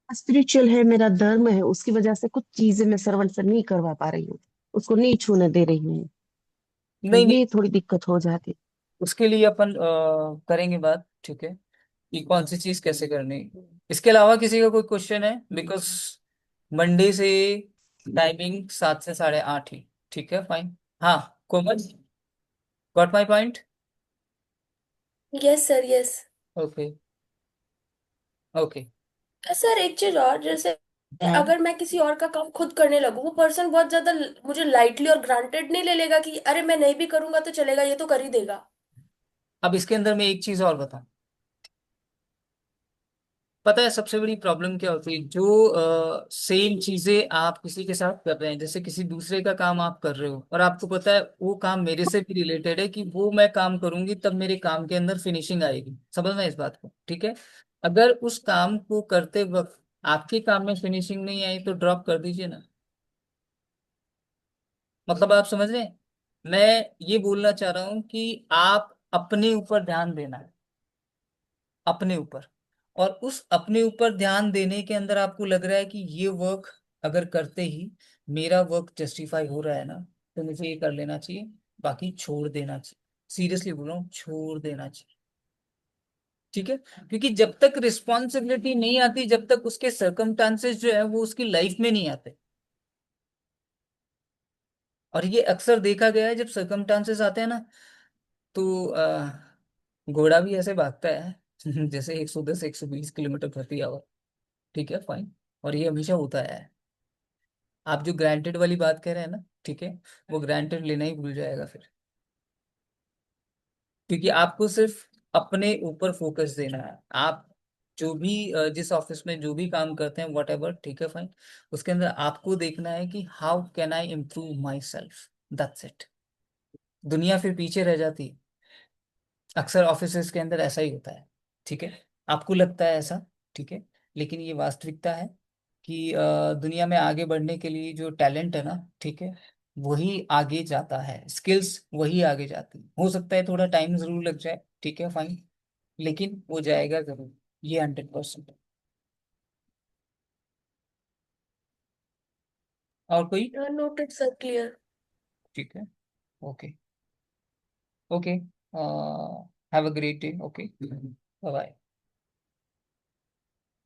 स्पिरिचुअल है, मेरा धर्म है, उसकी वजह से कुछ चीजें मैं सर्वेंट से नहीं करवा पा रही हूँ, उसको नहीं छूने दे रही हूँ। तो नहीं नहीं, ये थोड़ी दिक्कत हो जाती उसके लिए अपन करेंगे बात, ठीक है, कि कौन सी चीज कैसे करनी है। इसके अलावा किसी का कोई क्वेश्चन है? बिकॉज मंडे से टाइमिंग 7 से 8:30 ही, ठीक है फाइन। हाँ Komal, got my point. Yes sir yes. Okay okay. Sir एक चीज और, जैसे हम्म। अगर मैं किसी और का काम खुद करने लगूं, वो पर्सन बहुत ज्यादा मुझे लाइटली और ग्रांटेड नहीं ले लेगा कि अरे मैं नहीं भी करूंगा तो चलेगा, ये तो कर ही देगा। अब इसके अंदर मैं एक चीज और बताऊं, पता है सबसे बड़ी प्रॉब्लम क्या होती है? जो सेम चीजें आप किसी के साथ कर रहे हैं, जैसे किसी दूसरे का काम आप कर रहे हो और आपको पता है वो काम मेरे से भी रिलेटेड है, कि वो मैं काम करूंगी तब मेरे काम के अंदर फिनिशिंग आएगी। समझना इस बात को, ठीक है। अगर उस काम को करते वक्त आपके काम में फिनिशिंग नहीं आई तो ड्रॉप कर दीजिए ना। मतलब आप समझ रहे हैं? मैं ये बोलना चाह रहा हूँ कि आप अपने ऊपर ध्यान देना है, अपने ऊपर। और उस अपने ऊपर ध्यान देने के अंदर आपको लग रहा है कि ये वर्क अगर करते ही मेरा वर्क जस्टिफाई हो रहा है ना, तो मुझे ये कर लेना चाहिए, बाकी छोड़ देना चाहिए। सीरियसली बोल रहा हूँ, छोड़ देना चाहिए, ठीक है। क्योंकि जब तक रिस्पॉन्सिबिलिटी नहीं आती, जब तक उसके सर्कमस्टांसेस जो है वो उसकी लाइफ में नहीं आते। और ये अक्सर देखा गया है, जब सर्कमस्टांसेस आते हैं ना, तो घोड़ा भी ऐसे भागता है जैसे 110 120 किलोमीटर प्रति आवर, ठीक है फाइन। और ये हमेशा होता है। आप जो ग्रांटेड वाली बात कह रहे हैं ना, ठीक है, वो ग्रांटेड लेना ही भूल जाएगा फिर। क्योंकि आपको सिर्फ अपने ऊपर फोकस देना है। आप जो भी जिस ऑफिस में जो भी काम करते हैं वट एवर, ठीक है फाइन, उसके अंदर आपको देखना है कि how can I improve my self, that's it. दुनिया फिर पीछे रह जाती है। अक्सर ऑफिसेज के अंदर ऐसा ही होता है, ठीक है। आपको लगता है ऐसा, ठीक है, लेकिन ये वास्तविकता है कि दुनिया में आगे बढ़ने के लिए जो टैलेंट है ना, ठीक है, वही आगे जाता है, स्किल्स वही आगे जाती है। हो सकता है थोड़ा टाइम जरूर लग जाए, ठीक है फाइन, लेकिन वो जाएगा जरूर, ये 100%। और कोई? Noted sir, clear. ठीक है। Okay okay. Have a great day. Okay, bye bye.